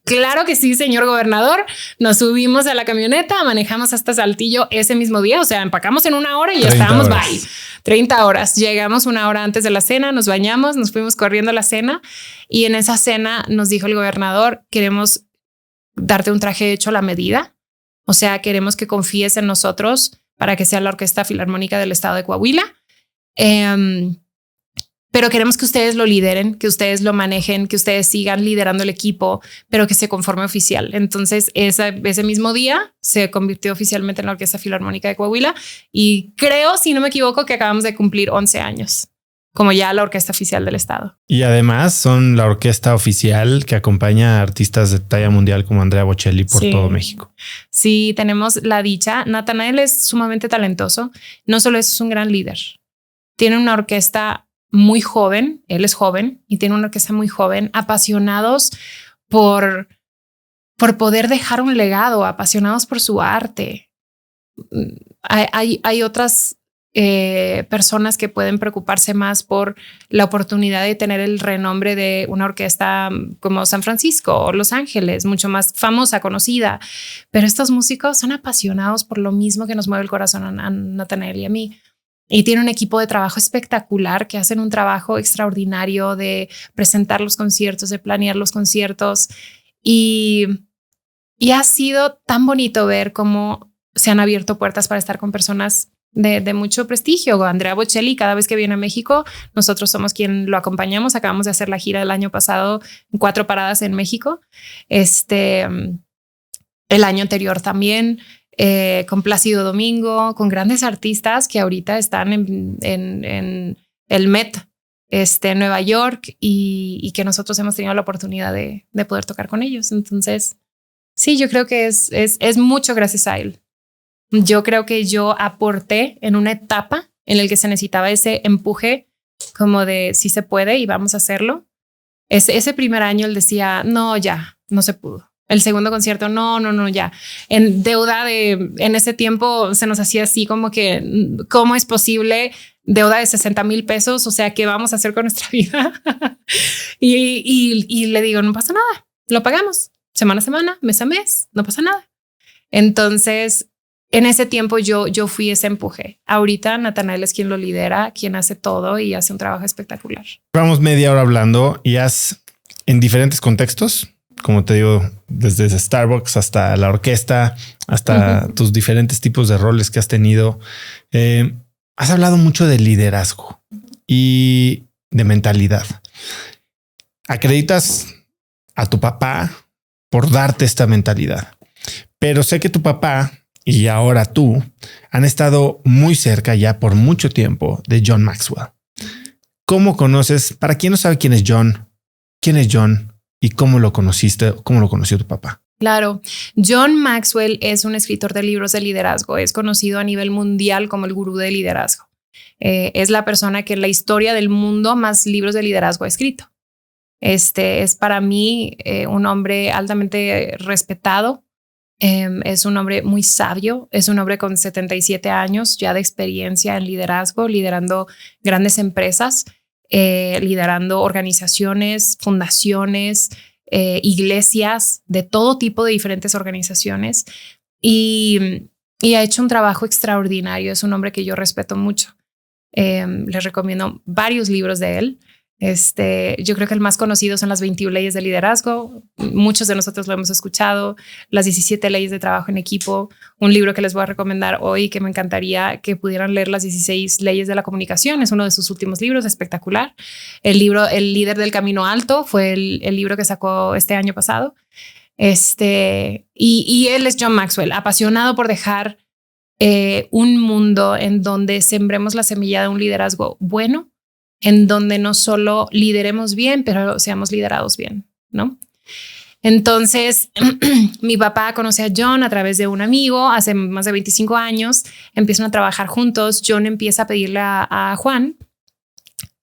Claro que sí, señor gobernador. Nos subimos a la camioneta, manejamos hasta Saltillo ese mismo día. O sea, empacamos en 1 hora y ya estábamos, bye. 30 horas. Llegamos 1 hora antes de la cena, nos bañamos, nos fuimos corriendo a la cena, y en esa cena nos dijo el gobernador, queremos darte un traje hecho a la medida. O sea, queremos que confíes en nosotros para que sea la Orquesta Filarmónica del Estado de Coahuila. Pero queremos que ustedes lo lideren, que ustedes lo manejen, que ustedes sigan liderando el equipo, pero que se conforme oficial. Entonces, ese mismo día se convirtió oficialmente en la Orquesta Filarmónica de Coahuila, y creo, si no me equivoco, que acabamos de cumplir 11 años como ya la orquesta oficial del estado. Y además son la orquesta oficial que acompaña a artistas de talla mundial como Andrea Bocelli por todo México. Sí, tenemos la dicha. Natanael es sumamente talentoso. No solo es un gran líder, tiene una orquesta muy joven, él es joven y tiene una orquesta muy joven, apasionados por poder dejar un legado, apasionados por su arte. Hay otras personas que pueden preocuparse más por la oportunidad de tener el renombre de una orquesta como San Francisco o Los Ángeles, mucho más famosa, conocida, pero estos músicos son apasionados por lo mismo que nos mueve el corazón a Natanael y a mí. Y tiene un equipo de trabajo espectacular que hacen un trabajo extraordinario de presentar los conciertos, de planear los conciertos. Y ha sido tan bonito ver cómo se han abierto puertas para estar con personas de mucho prestigio. Andrea Bocelli, cada vez que viene a México, nosotros somos quien lo acompañamos. Acabamos de hacer la gira del año pasado en 4 paradas en México. El año anterior también. Con Plácido Domingo, con grandes artistas que ahorita están en el Met Nueva York y que nosotros hemos tenido la oportunidad de poder tocar con ellos. Entonces, sí, yo creo que es mucho gracias a él. Yo creo que yo aporté en una etapa en la que se necesitaba ese empuje como de sí se puede y vamos a hacerlo. Ese primer año él decía, no, ya, no se pudo. El segundo concierto, no, ya. En deuda en ese tiempo se nos hacía así como que, ¿cómo es posible? Deuda de 60,000 pesos. O sea, ¿qué vamos a hacer con nuestra vida? y le digo, no pasa nada. Lo pagamos semana a semana, mes a mes. No pasa nada. Entonces, en ese tiempo yo fui ese empuje. Ahorita Natanael es quien lo lidera, quien hace todo y hace un trabajo espectacular. Vamos media hora hablando y en diferentes contextos, como te digo, desde Starbucks hasta la orquesta, hasta tus diferentes tipos de roles que has tenido. Has hablado mucho de liderazgo y de mentalidad. Acreditas a tu papá por darte esta mentalidad, pero sé que tu papá y ahora tú han estado muy cerca ya por mucho tiempo de John Maxwell. ¿Cómo conoces? Para quien no sabe quién es John, ¿y cómo lo conociste? ¿Cómo lo conoció tu papá? Claro, John Maxwell es un escritor de libros de liderazgo, es conocido a nivel mundial como el gurú de liderazgo. Es la persona que en la historia del mundo más libros de liderazgo ha escrito. Es para mí un hombre altamente respetado, es un hombre muy sabio, es un hombre con 77 años ya de experiencia en liderazgo, liderando grandes empresas, liderando organizaciones, fundaciones, iglesias, de todo tipo de diferentes organizaciones y ha hecho un trabajo extraordinario. Es un hombre que yo respeto mucho. Les recomiendo varios libros de él. Yo creo que el más conocido son las 21 leyes de liderazgo. Muchos de nosotros lo hemos escuchado. Las 17 leyes de trabajo en equipo. Un libro que les voy a recomendar hoy que me encantaría que pudieran leer, las 16 leyes de la comunicación. Es uno de sus últimos libros, espectacular. El libro El líder del camino alto fue el libro que sacó este año pasado. Y él es John Maxwell, apasionado por dejar un mundo en donde sembremos la semilla de un liderazgo bueno, en donde no solo lideremos bien, pero seamos liderados bien, ¿no? Entonces, mi papá conoce a John a través de un amigo hace más de 25 años, empiezan a trabajar juntos, John empieza a pedirle a Juan,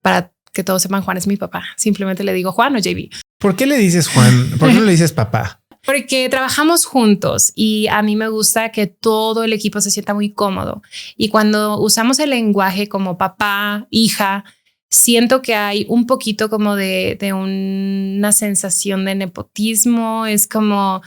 para que todos sepan, Juan es mi papá, simplemente le digo Juan o JB. ¿Por qué le dices Juan? ¿Por qué no le dices papá? Porque trabajamos juntos y a mí me gusta que todo el equipo se sienta muy cómodo. Y cuando usamos el lenguaje como papá, hija, siento que hay un poquito como de una sensación de nepotismo. Es como,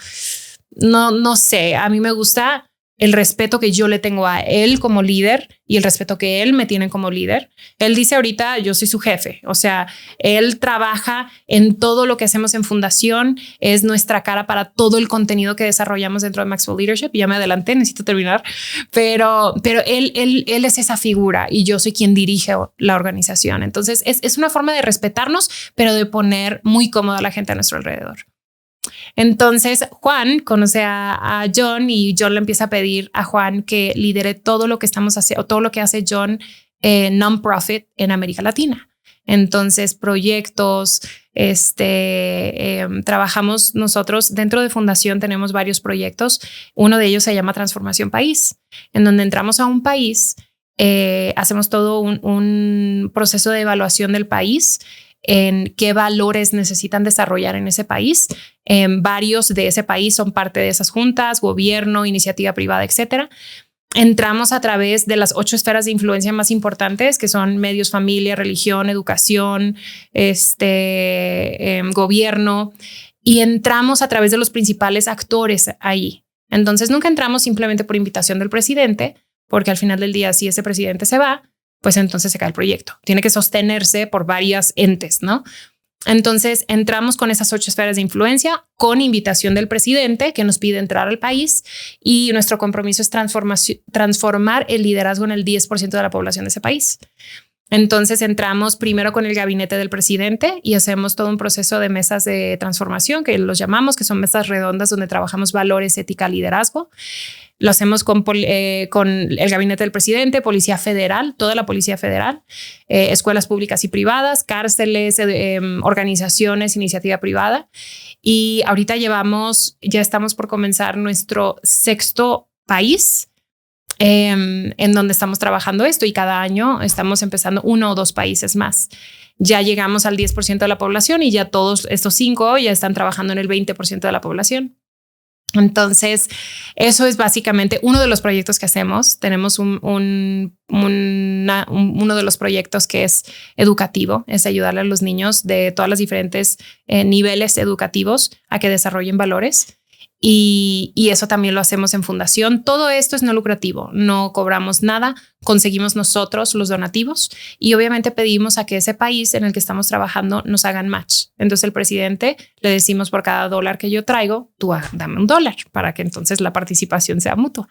no sé, a mí me gusta el respeto que yo le tengo a él como líder y el respeto que él me tiene como líder. Él dice ahorita, yo soy su jefe. O sea, él trabaja en todo lo que hacemos en fundación, es nuestra cara para todo el contenido que desarrollamos dentro de Maxwell Leadership. Ya me adelanté, necesito terminar, pero él es esa figura y yo soy quien dirige la organización. Entonces es una forma de respetarnos, pero de poner muy cómoda a la gente a nuestro alrededor. Entonces Juan conoce a John y John le empieza a pedir a Juan que lidere todo lo que estamos haciendo, todo lo que hace John non-profit en América Latina. Entonces proyectos, trabajamos nosotros dentro de Fundación, tenemos varios proyectos. Uno de ellos se llama Transformación País, en donde entramos a un país, hacemos todo un proceso de evaluación del país, en qué valores necesitan desarrollar en ese país. Varios de ese país son parte de esas juntas, gobierno, iniciativa privada, etcétera. Entramos a través de las 8 esferas de influencia más importantes, que son medios, familia, religión, educación, gobierno, y entramos a través de los principales actores ahí. Entonces nunca entramos simplemente por invitación del presidente, porque al final del día, si ese presidente se va, pues entonces se cae el proyecto. Tiene que sostenerse por varias entes, ¿no? Entonces entramos con esas 8 esferas de influencia con invitación del presidente que nos pide entrar al país y nuestro compromiso es transformar el liderazgo en el 10% de la población de ese país. Entonces entramos primero con el gabinete del presidente y hacemos todo un proceso de mesas de transformación que los llamamos, que son mesas redondas donde trabajamos valores, ética, liderazgo. Lo hacemos con el gabinete del presidente, Policía Federal, toda la Policía Federal, escuelas públicas y privadas, cárceles, organizaciones, iniciativa privada. Y ahorita ya estamos por comenzar nuestro 6º país en donde estamos trabajando esto y cada año estamos empezando 1 o 2 países más. Ya llegamos al 10% de la población y ya todos estos 5 ya están trabajando en el 20% de la población. Entonces, eso es básicamente uno de los proyectos que hacemos. Tenemos uno de los proyectos que es educativo, es ayudarle a los niños de todos los diferentes niveles educativos a que desarrollen valores. Y eso también lo hacemos en fundación. Todo esto es no lucrativo, no cobramos nada, conseguimos nosotros los donativos y obviamente pedimos a que ese país en el que estamos trabajando nos hagan match. Entonces el presidente le decimos por cada $1 que yo traigo, tú dame $1 para que entonces la participación sea mutua.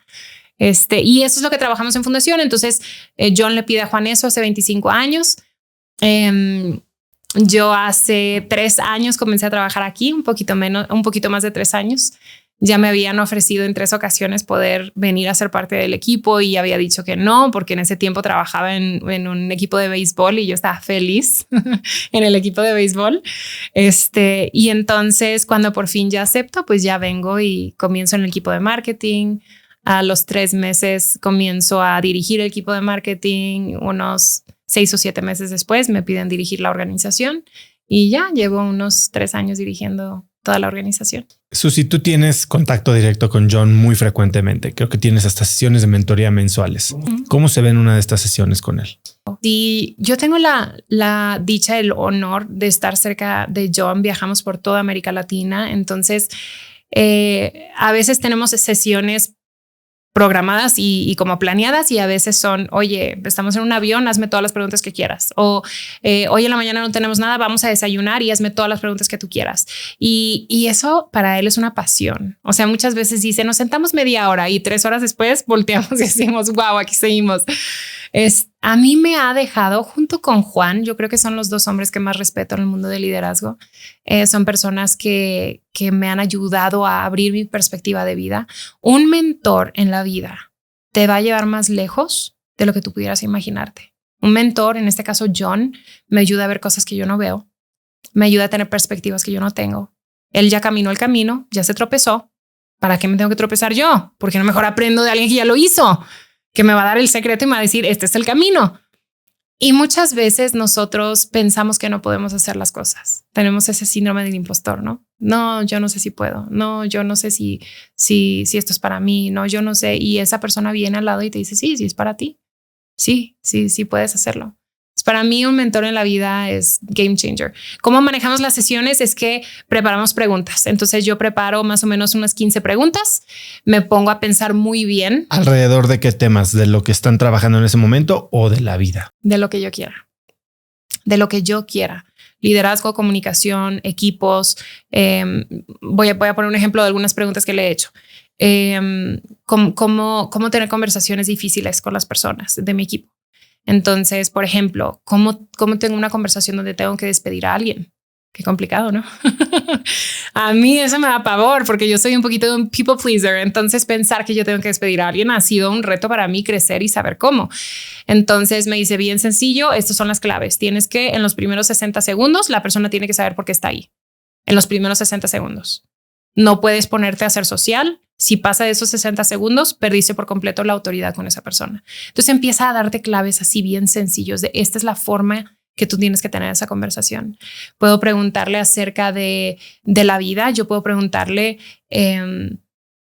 Y eso es lo que trabajamos en fundación. Entonces John le pide a Juan eso hace 25 años. Yo hace 3 años comencé a trabajar aquí, un poquito más de 3 años. Ya me habían ofrecido en 3 ocasiones poder venir a ser parte del equipo y había dicho que no, porque en ese tiempo trabajaba en un equipo de béisbol y yo estaba feliz en el equipo de béisbol. Y entonces cuando por fin ya acepto, pues ya vengo y comienzo en el equipo de marketing. A los 3 meses comienzo a dirigir el equipo de marketing. Unos 6 o 7 meses después me piden dirigir la organización y ya llevo unos 3 años dirigiendo toda la organización. Susi, tú tienes contacto directo con John muy frecuentemente. Creo que tienes hasta sesiones de mentoría mensuales. ¿Cómo se ven una de estas sesiones con él? Sí, yo tengo la dicha, el honor de estar cerca de John. Viajamos por toda América Latina. Entonces, a veces tenemos sesiones programadas y como planeadas y a veces son, oye, estamos en un avión, hazme todas las preguntas que quieras. O hoy en la mañana no tenemos nada, vamos a desayunar y hazme todas las preguntas que tú quieras. Y eso para él es una pasión. O sea, muchas veces dice, nos sentamos media hora y 3 horas después volteamos y decimos, wow, aquí seguimos. A mí me ha dejado, junto con Juan, yo creo que son los 2 hombres que más respeto en el mundo del liderazgo. Son personas que me han ayudado a abrir mi perspectiva de vida. Un mentor en la vida te va a llevar más lejos de lo que tú pudieras imaginarte. Un mentor, en este caso John, me ayuda a ver cosas que yo no veo. Me ayuda a tener perspectivas que yo no tengo. Él ya caminó el camino, ya se tropezó. ¿Para qué me tengo que tropezar yo? Porque no mejor aprendo de alguien que ya lo hizo, que me va a dar el secreto y me va a decir, este es el camino. Y muchas veces nosotros pensamos que no podemos hacer las cosas. Tenemos ese síndrome del impostor, ¿no? No, yo no sé si puedo. No, yo no sé si esto es para mí. No, yo no sé. Y esa persona viene al lado y te dice, sí, es para ti. Sí, puedes hacerlo. Para mí un mentor en la vida es game changer. ¿Cómo manejamos las sesiones? Es que preparamos preguntas. Entonces yo preparo más o menos unas 15 preguntas. Me pongo a pensar muy bien. ¿Alrededor de qué temas? ¿De lo que están trabajando en ese momento o de la vida? De lo que yo quiera. De lo que yo quiera. Liderazgo, comunicación, equipos. Voy a poner un ejemplo de algunas preguntas que le he hecho. ¿Cómo tener conversaciones difíciles con las personas de mi equipo? Entonces, por ejemplo, ¿cómo tengo una conversación donde tengo que despedir a alguien? Qué complicado, ¿no? A mí eso me da pavor porque yo soy un poquito de un people pleaser. Entonces, pensar que yo tengo que despedir a alguien ha sido un reto para mí crecer y saber cómo. Entonces, me dice bien sencillo, estas son las claves. Tienes que, en los primeros 60 segundos, la persona tiene que saber por qué está ahí. En los primeros 60 segundos. No puedes ponerte a ser social. Si pasa de esos 60 segundos, perdiste por completo la autoridad con esa persona. Entonces empieza a darte claves así bien sencillos de esta es la forma que tú tienes que tener esa conversación. Puedo preguntarle acerca de la vida. Yo puedo preguntarle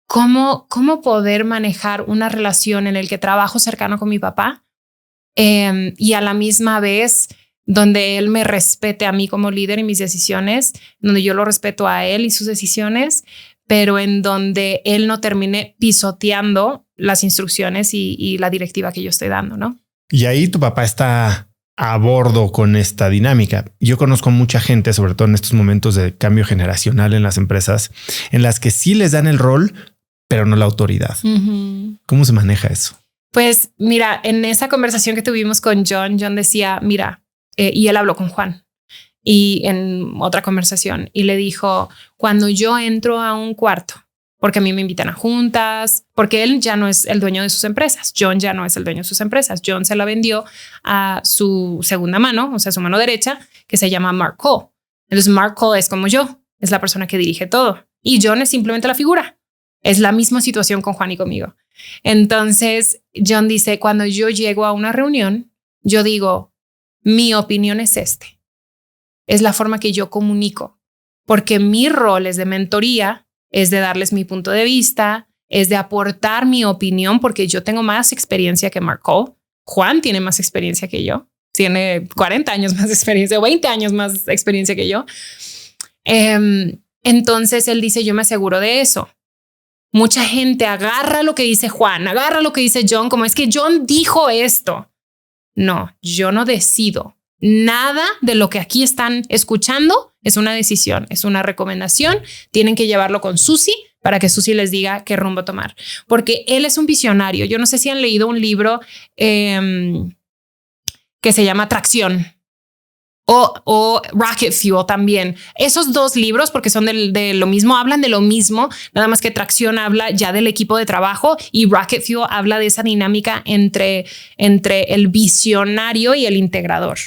cómo poder manejar una relación en el que trabajo cercano con mi papá y a la misma vez donde él me respete a mí como líder y mis decisiones, donde yo lo respeto a él y sus decisiones, pero en donde él no termine pisoteando las instrucciones y la directiva que yo estoy dando, ¿no? Y ahí tu papá está a bordo con esta dinámica. Yo conozco mucha gente, sobre todo en estos momentos de cambio generacional en las empresas, en las que sí les dan el rol, pero no la autoridad. Uh-huh. ¿Cómo se maneja eso? Pues mira, en esa conversación que tuvimos con John decía, mira, y él habló con Juan. Y en otra conversación y le dijo, cuando yo entro a un cuarto, porque a mí me invitan a juntas, porque él ya no es el dueño de sus empresas. John ya no es el dueño de sus empresas. John se la vendió a su segunda mano, o sea, su mano derecha, que se llama Mark Cole. Entonces Mark Cole es como yo, es la persona que dirige todo. Y John es simplemente la figura. Es la misma situación con Juan y conmigo. Entonces John dice, cuando yo llego a una reunión, yo digo, mi opinión es este. Es la forma que yo comunico, porque mi rol es de mentoría, es de darles mi punto de vista, es de aportar mi opinión, porque yo tengo más experiencia que Mark Cole. Juan tiene más experiencia que yo, tiene 40 años más de experiencia o 20 años más de experiencia que yo. Entonces él dice, yo me aseguro de eso. Mucha gente agarra lo que dice Juan, agarra lo que dice John, como es que John dijo esto. No, yo no decido. Nada de lo que aquí están escuchando es una decisión, es una recomendación. Tienen que llevarlo con Susi para que Susi les diga qué rumbo tomar. Porque él es un visionario. Yo no sé si han leído un libro que se llama Tracción. O Rocket Fuel también. Esos dos libros, porque son de lo mismo, hablan de lo mismo, nada más que Tracción habla ya del equipo de trabajo y Rocket Fuel habla de esa dinámica entre el visionario y el integrador.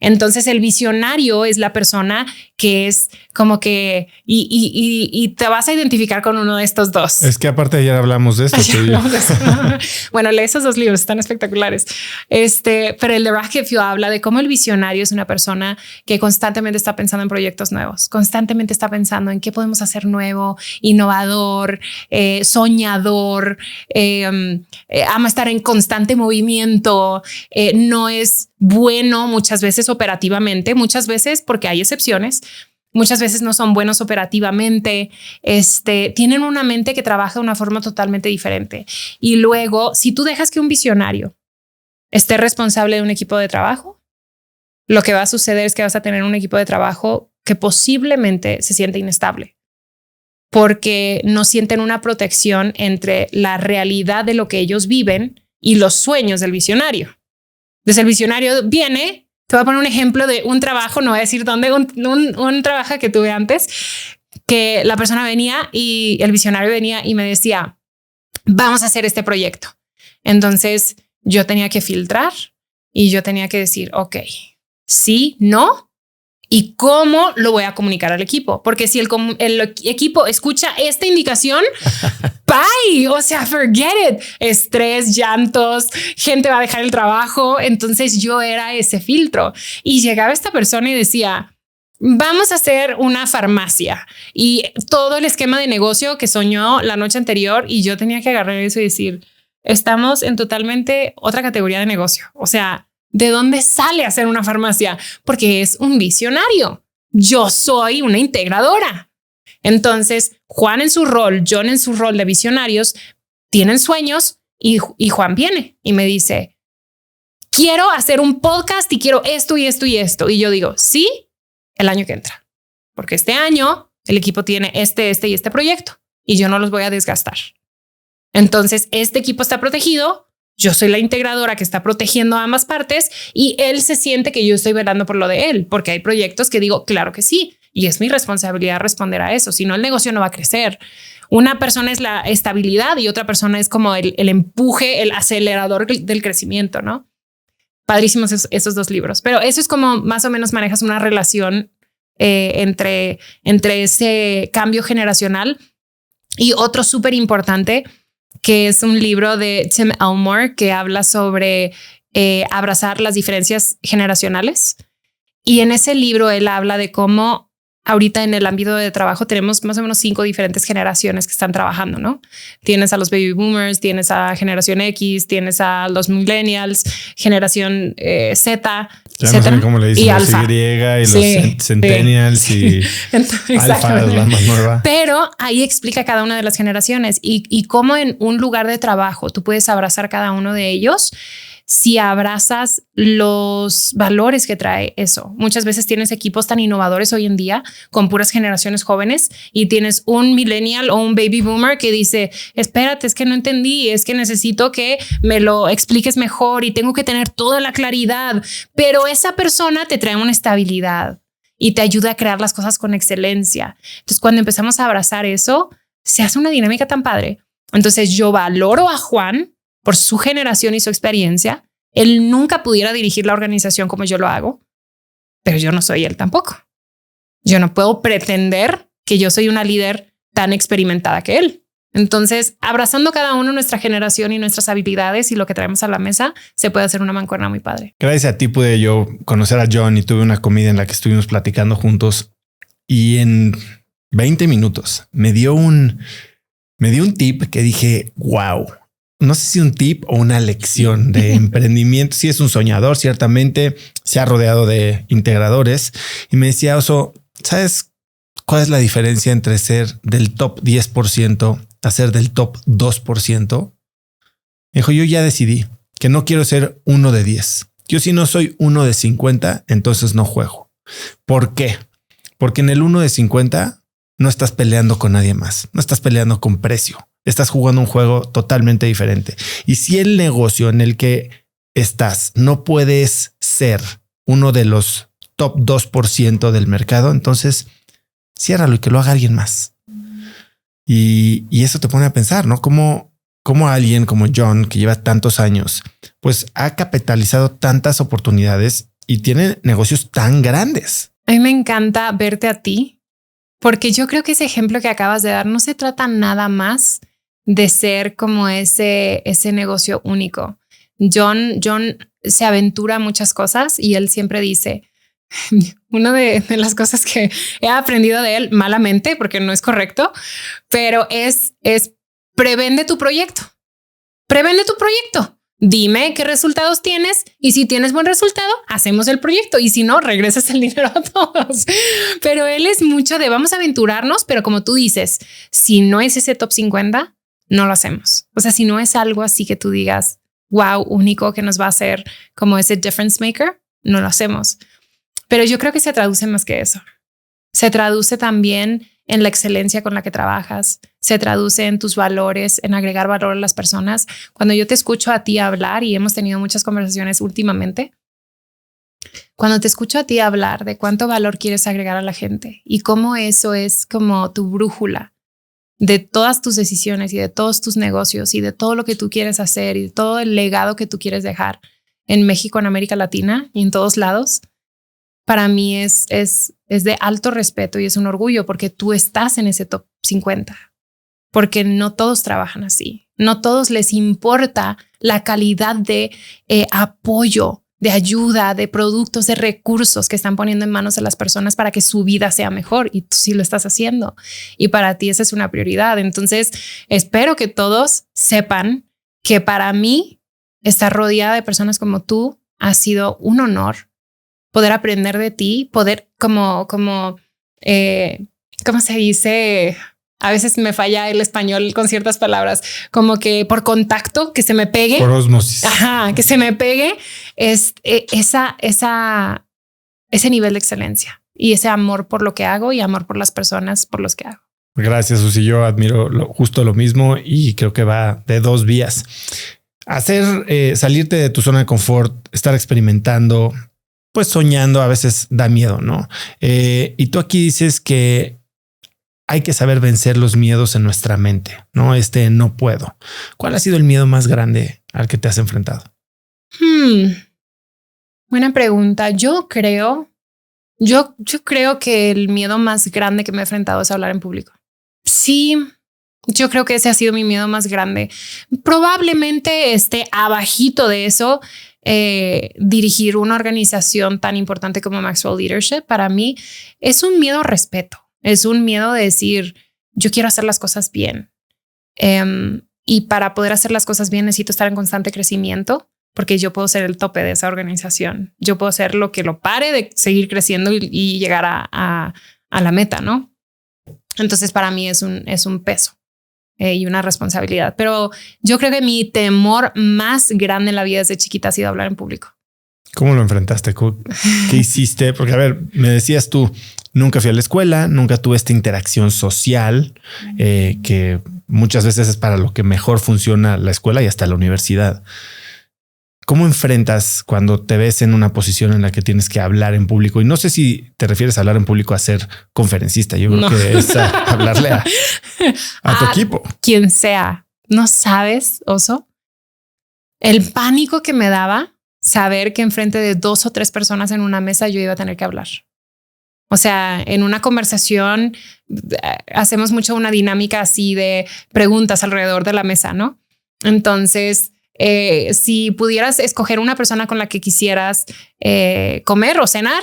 Entonces el visionario es la persona que es como que y te vas a identificar con uno de estos dos. Es que aparte ayer hablamos de esto. Bueno, lee esos dos libros, están espectaculares. Pero el de Rocket Fuel habla de cómo el visionario es una persona que constantemente está pensando en proyectos nuevos, constantemente está pensando en qué podemos hacer nuevo, innovador, soñador, ama estar en constante movimiento, no es bueno muchas veces operativamente, muchas veces porque hay excepciones, muchas veces no son buenos operativamente, tienen una mente que trabaja de una forma totalmente diferente. Y luego, si tú dejas que un visionario esté responsable de un equipo de trabajo, lo que va a suceder es que vas a tener un equipo de trabajo que posiblemente se siente inestable porque no sienten una protección entre la realidad de lo que ellos viven y los sueños del visionario. Entonces el visionario viene, te voy a poner un ejemplo de un trabajo, no voy a decir dónde, un trabajo que tuve antes, que la persona venía y el visionario venía y me decía, vamos a hacer este proyecto. Entonces yo tenía que filtrar y yo tenía que decir, ok, sí, no, y cómo lo voy a comunicar al equipo. Porque si el equipo escucha esta indicación, bye, o sea, forget it. Estrés, llantos, gente va a dejar el trabajo. Entonces yo era ese filtro y llegaba esta persona y decía, vamos a hacer una farmacia y todo el esquema de negocio que soñó la noche anterior y yo tenía que agarrar eso y decir, estamos en totalmente otra categoría de negocio. O sea, ¿de dónde sale a hacer una farmacia? Porque es un visionario. Yo soy una integradora. Entonces, Juan en su rol, John en su rol de visionarios, tienen sueños y Juan viene y me dice, quiero hacer un podcast y quiero esto y esto y esto. Y yo digo, sí, el año que entra. Porque este año el equipo tiene este y este proyecto y yo no los voy a desgastar. Entonces, este equipo está protegido. Yo soy la integradora que está protegiendo a ambas partes y él se siente que yo estoy velando por lo de él, porque hay proyectos que digo, claro que sí, y es mi responsabilidad responder a eso. Si no, el negocio no va a crecer. Una persona es la estabilidad y otra persona es como el empuje, el acelerador del crecimiento, ¿no? Padrísimos esos dos libros. Pero eso es como más o menos manejas una relación entre ese cambio generacional. Y otro súper importante, que es un libro de Tim Elmore que habla sobre abrazar las diferencias generacionales. Y en ese libro él habla de cómo ahorita en el ámbito de trabajo tenemos más o menos 5 diferentes generaciones que están trabajando, ¿no? Tienes a los baby boomers, tienes a generación X, tienes a los millennials, generación Z, ya no sé cómo le dicen, y los alfa. Y los centennials sí. Y alfa es la más nueva. Pero ahí explica cada una de las generaciones y cómo en un lugar de trabajo tú puedes abrazar cada uno de ellos si abrazas los valores que trae eso. Muchas veces tienes equipos tan innovadores hoy en día con puras generaciones jóvenes y tienes un millennial o un baby boomer que dice, espérate, es que no entendí, es que necesito que me lo expliques mejor y tengo que tener toda la claridad. Pero esa persona te trae una estabilidad y te ayuda a crear las cosas con excelencia. Entonces, cuando empezamos a abrazar eso, se hace una dinámica tan padre. Entonces, yo valoro a Juan por su generación y su experiencia. Él nunca pudiera dirigir la organización como yo lo hago, pero yo no soy él tampoco. Yo no puedo pretender que yo soy una líder tan experimentada que él. Entonces, abrazando cada uno nuestra generación y nuestras habilidades y lo que traemos a la mesa, se puede hacer una mancuerna muy padre. Gracias a ti pude yo conocer a John y tuve una comida en la que estuvimos platicando juntos y en 20 minutos me dio un tip que dije, wow. No sé si un tip o una lección de emprendimiento. Sí es un soñador, ciertamente se ha rodeado de integradores y me decía, Oso, ¿sabes cuál es la diferencia entre ser del top 10% a ser del top 2%? Me dijo, yo ya decidí que no quiero ser uno de 10. Yo si no soy uno de 50, entonces no juego. ¿Por qué? Porque en el 1 de 50 no estás peleando con nadie más, no estás peleando con precio. Estás jugando un juego totalmente diferente. Y si el negocio en el que estás no puedes ser uno de los top 2% del mercado, entonces ciérralo y que lo haga alguien más. Y eso te pone a pensar, ¿no? Cómo alguien como John, que lleva tantos años, pues ha capitalizado tantas oportunidades y tiene negocios tan grandes. A mí me encanta verte a ti, porque yo creo que ese ejemplo que acabas de dar no se trata nada más de ser como ese negocio único. John se aventura a muchas cosas y él siempre dice, una de las cosas que he aprendido de él malamente, porque no es correcto, pero es prevende tu proyecto. Prevende tu proyecto. Dime qué resultados tienes y si tienes buen resultado, hacemos el proyecto y si no, regresas el dinero a todos. Pero él es mucho de vamos a aventurarnos, pero como tú dices, si no es ese top 50, no lo hacemos. O sea, si no es algo así que tú digas, wow, único que nos va a hacer como ese difference maker, no lo hacemos. Pero yo creo que se traduce más que eso. Se traduce también en la excelencia con la que trabajas, se traduce en tus valores, en agregar valor a las personas. Cuando yo te escucho a ti hablar, y hemos tenido muchas conversaciones últimamente, cuando te escucho a ti hablar de cuánto valor quieres agregar a la gente y cómo eso es como tu brújula de todas tus decisiones y de todos tus negocios y de todo lo que tú quieres hacer y de todo el legado que tú quieres dejar en México, en América Latina y en todos lados, para mí es de alto respeto y es un orgullo porque tú estás en ese top 50, porque no todos trabajan así. No todos les importa la calidad de apoyo, de ayuda, de productos, de recursos que están poniendo en manos de las personas para que su vida sea mejor y tú sí lo estás haciendo. Y para ti esa es una prioridad. Entonces, espero que todos sepan que para mí estar rodeada de personas como tú ha sido un honor. Poder aprender de ti, poder ¿cómo se dice? A veces me falla el español con ciertas palabras, como que por contacto, que se me pegue. Por osmosis. Ajá, que se me pegue ese nivel de excelencia y ese amor por lo que hago y amor por las personas por los que hago. Gracias, Susi. Yo admiro justo lo mismo y creo que va de dos vías. Salirte de tu zona de confort, estar experimentando, pues soñando a veces da miedo, ¿no? Y tú aquí dices que hay que saber vencer los miedos en nuestra mente, ¿no? No puedo. ¿Cuál ha sido el miedo más grande al que te has enfrentado? Buena pregunta. Yo creo que el miedo más grande que me he enfrentado es hablar en público. Sí, yo creo que ese ha sido mi miedo más grande. Probablemente esté abajito de eso. Dirigir una organización tan importante como Maxwell Leadership para mí es un miedo a respeto, es un miedo de decir yo quiero hacer las cosas bien y para poder hacer las cosas bien necesito estar en constante crecimiento porque yo puedo ser el tope de esa organización, yo puedo ser lo que lo pare de seguir creciendo y llegar a la meta, ¿no? Entonces para mí es un peso. Y una responsabilidad. Pero yo creo que mi temor más grande en la vida desde chiquita ha sido hablar en público. ¿Cómo lo enfrentaste? ¿Qué hiciste? Porque, a ver, me decías tú, nunca fui a la escuela, nunca tuve esta interacción social, que muchas veces es para lo que mejor funciona la escuela y hasta la universidad. ¿Cómo enfrentas cuando te ves en una posición en la que tienes que hablar en público? Y no sé si te refieres a hablar en público a ser conferencista. Yo creo que es hablarle a tu equipo. Quien sea. No sabes, Oso, el pánico que me daba saber que enfrente de 2 o 3 personas en una mesa yo iba a tener que hablar. O sea, en una conversación hacemos mucho una dinámica así de preguntas alrededor de la mesa, ¿no? Entonces, si pudieras escoger una persona con la que quisieras comer o cenar,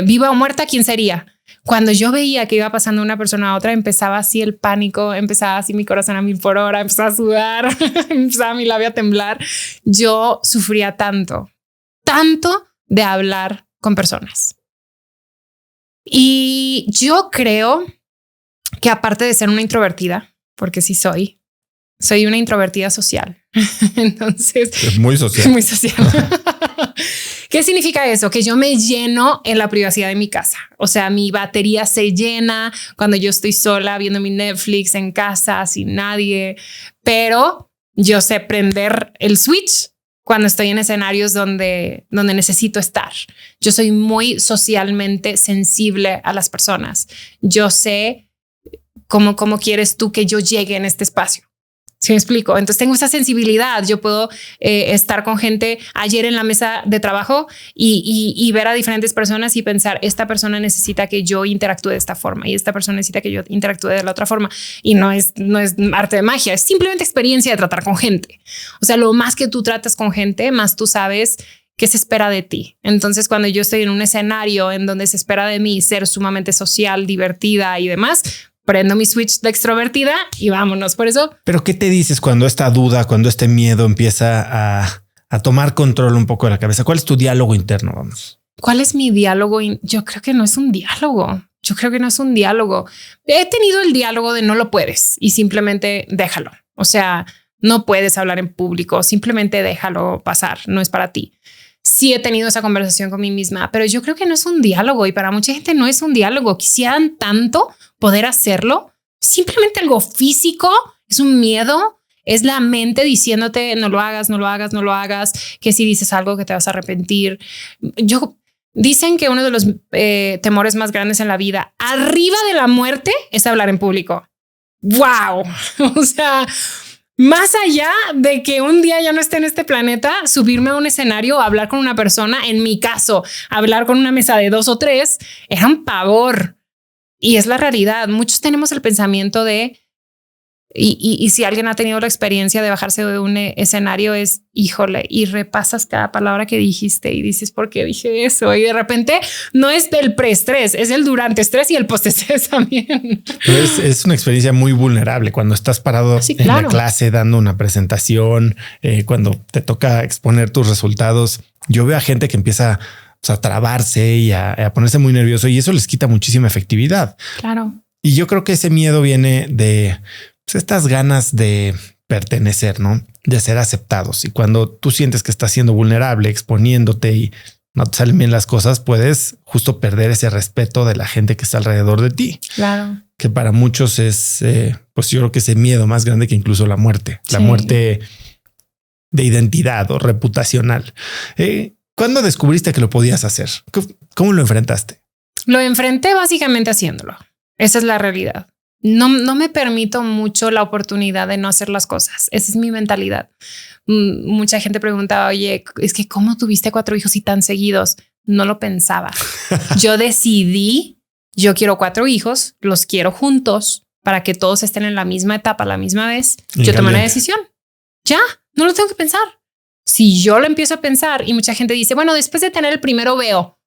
viva o muerta, ¿quién sería? Cuando yo veía que iba pasando de una persona a otra, empezaba así el pánico, empezaba así mi corazón a 1000 por hora, empezaba a sudar, empezaba mi labio a temblar. Yo sufría tanto de hablar con personas. Y yo creo que aparte de ser una introvertida, porque sí soy una introvertida social. Entonces, es muy social. Muy social. ¿Qué significa eso? Que yo me lleno en la privacidad de mi casa. O sea, mi batería se llena cuando yo estoy sola viendo mi Netflix en casa sin nadie, pero yo sé prender el switch cuando estoy en escenarios donde necesito estar. Yo soy muy socialmente sensible a las personas. Yo sé cómo quieres tú que yo llegue en este espacio. ¿Sí me explico? Entonces tengo esa sensibilidad. Yo puedo estar con gente ayer en la mesa de trabajo y ver a diferentes personas y pensar, esta persona necesita que yo interactúe de esta forma y esta persona necesita que yo interactúe de la otra forma. Y no es arte de magia, es simplemente experiencia de tratar con gente. O sea, lo más que tú tratas con gente, más tú sabes qué se espera de ti. Entonces, cuando yo estoy en un escenario en donde se espera de mí ser sumamente social, divertida y demás, prendo mi switch de extrovertida y vámonos. Por eso. Pero ¿qué te dices cuando esta duda, cuando este miedo empieza a tomar control un poco de la cabeza? ¿Cuál es tu diálogo interno? Vamos. ¿Cuál es mi diálogo? Yo creo que no es un diálogo. He tenido el diálogo de no lo puedes y simplemente déjalo. O sea, no puedes hablar en público, simplemente déjalo pasar. No es para ti. Sí he tenido esa conversación con mí misma, pero yo creo que no es un diálogo y para mucha gente no es un diálogo. Quisieran tanto poder hacerlo. Simplemente algo físico, es un miedo, es la mente diciéndote no lo hagas, que si dices algo que te vas a arrepentir. Dicen que uno de los temores más grandes en la vida, arriba de la muerte, es hablar en público. ¡Wow! O sea, más allá de que un día ya no esté en este planeta, subirme a un escenario, hablar con una persona, en mi caso, hablar con una mesa de 2 o 3, era un pavor. Y es la realidad. Muchos tenemos el pensamiento de, y si alguien ha tenido la experiencia de bajarse de un escenario, es híjole, y repasas cada palabra que dijiste y dices, ¿por qué dije eso? Y de repente no es del preestrés, es el durante estrés y el postestrés también. Es una experiencia muy vulnerable cuando estás parado en la clase dando una presentación, cuando te toca exponer tus resultados. Yo veo a gente que empieza a trabarse y a ponerse muy nervioso y eso les quita muchísima efectividad. Claro. Y yo creo que ese miedo viene de estas ganas de pertenecer, ¿no? De ser aceptados. Y cuando tú sientes que estás siendo vulnerable, exponiéndote y no te salen bien las cosas, puedes justo perder ese respeto de la gente que está alrededor de ti. Claro. Que para muchos es, pues yo creo que ese miedo más grande que incluso la muerte. Sí. La muerte de identidad o reputacional. ¿Cuándo descubriste que lo podías hacer? ¿Cómo lo enfrentaste? Lo enfrenté básicamente haciéndolo. Esa es la realidad. No me permito mucho la oportunidad de no hacer las cosas. Esa es mi mentalidad. Mucha gente preguntaba, oye, es que ¿cómo tuviste 4 hijos y tan seguidos? No lo pensaba. Yo decidí, yo quiero 4 hijos, los quiero juntos para que todos estén en la misma etapa a la misma vez. Yo tomé una decisión. Ya, no lo tengo que pensar. Si yo lo empiezo a pensar y mucha gente dice, bueno, después de tener el primero veo.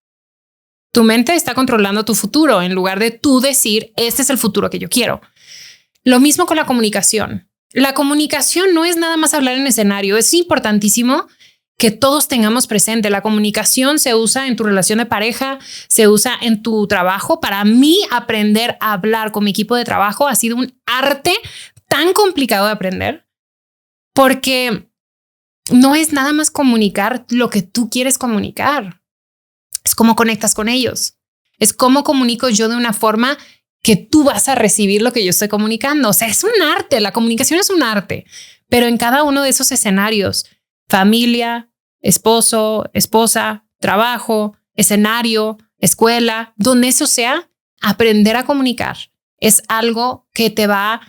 Tu mente está controlando tu futuro en lugar de tú decir, este es el futuro que yo quiero. Lo mismo con la comunicación. La comunicación no es nada más hablar en escenario. Es importantísimo que todos tengamos presente. La comunicación se usa en tu relación de pareja, se usa en tu trabajo. Para mí, aprender a hablar con mi equipo de trabajo ha sido un arte tan complicado de aprender porque no es nada más comunicar lo que tú quieres comunicar. Es cómo conectas con ellos. Es cómo comunico yo de una forma que tú vas a recibir lo que yo estoy comunicando. O sea, es un arte. La comunicación es un arte. Pero en cada uno de esos escenarios, familia, esposo, esposa, trabajo, escenario, escuela, donde eso sea, aprender a comunicar es algo que te va a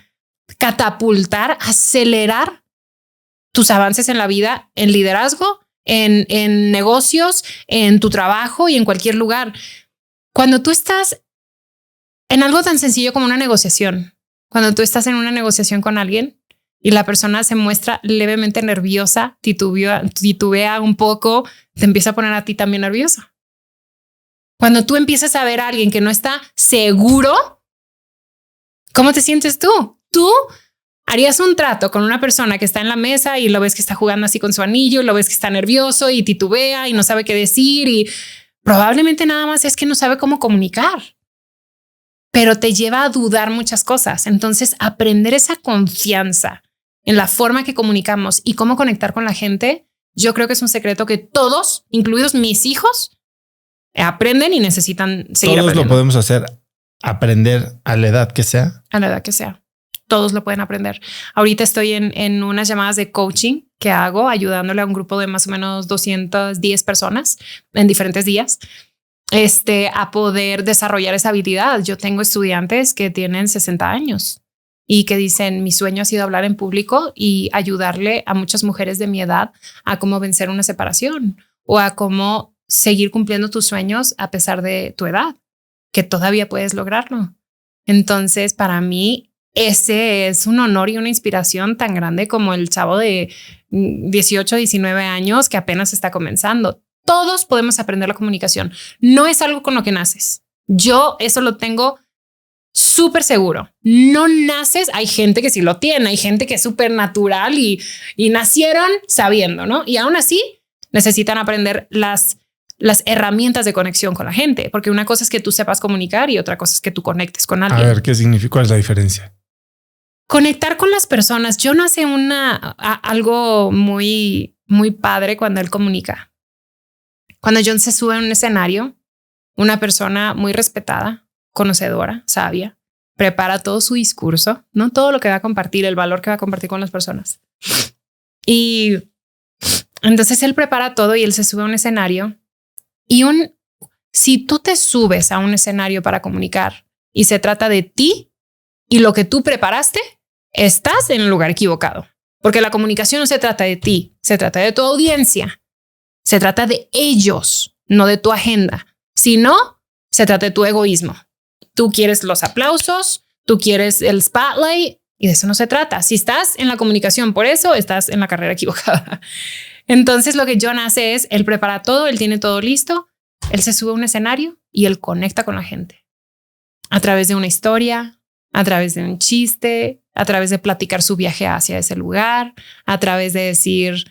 catapultar, acelerar tus avances en la vida, en liderazgo, en negocios, en tu trabajo y en cualquier lugar. Cuando tú estás en algo tan sencillo como una negociación, cuando tú estás en una negociación con alguien y la persona se muestra levemente nerviosa, titubea un poco, te empieza a poner a ti también nervioso. Cuando tú empiezas a ver a alguien que no está seguro, ¿cómo te sientes tú? Tú harías un trato con una persona que está en la mesa y lo ves que está jugando así con su anillo, lo ves que está nervioso y titubea y no sabe qué decir y probablemente nada más es que no sabe cómo comunicar, pero te lleva a dudar muchas cosas. Entonces, aprender esa confianza en la forma que comunicamos y cómo conectar con la gente, yo creo que es un secreto que todos, incluidos mis hijos, aprenden y necesitan seguir aprendiendo. Todos lo podemos hacer, aprender a la edad que sea. A la edad que sea. todos lo pueden aprender. Ahorita estoy en unas llamadas de coaching que hago, ayudándole a un grupo de más o menos 210 personas en diferentes días, a poder desarrollar esa habilidad. Yo tengo estudiantes que tienen 60 años y que dicen, mi sueño ha sido hablar en público y ayudarle a muchas mujeres de mi edad a cómo vencer una separación o a cómo seguir cumpliendo tus sueños a pesar de tu edad, que todavía puedes lograrlo. Entonces, para mí, ese es un honor y una inspiración tan grande como el chavo de 18, 19 años que apenas está comenzando. Todos podemos aprender la comunicación. No es algo con lo que naces. Yo eso lo tengo súper seguro. No naces. Hay gente que sí lo tiene. Hay gente que es súper natural y nacieron sabiendo, ¿no? Y aún así necesitan aprender las herramientas de conexión con la gente, porque una cosa es que tú sepas comunicar y otra cosa es que tú conectes con alguien. A ver, ¿qué significa? ¿Cuál es la diferencia? Conectar con las personas. John hace algo muy, muy padre cuando él comunica. Cuando John se sube a un escenario, una persona muy respetada, conocedora, sabia, prepara todo su discurso, no todo lo que va a compartir, el valor que va a compartir con las personas. Y entonces él prepara todo y él se sube a un escenario. Y si tú te subes a un escenario para comunicar y se trata de ti y lo que tú preparaste, estás en el lugar equivocado. Porque la comunicación no se trata de ti, se trata de tu audiencia. Se trata de ellos, no de tu agenda. Si no, se trata de tu egoísmo. Tú quieres los aplausos, tú quieres el spotlight y de eso no se trata. Si estás en la comunicación por eso, estás en la carrera equivocada. Entonces lo que John hace es, él prepara todo, él tiene todo listo, él se sube a un escenario y él conecta con la gente. A través de una historia, a través de un chiste, a través de platicar su viaje hacia ese lugar, a través de decir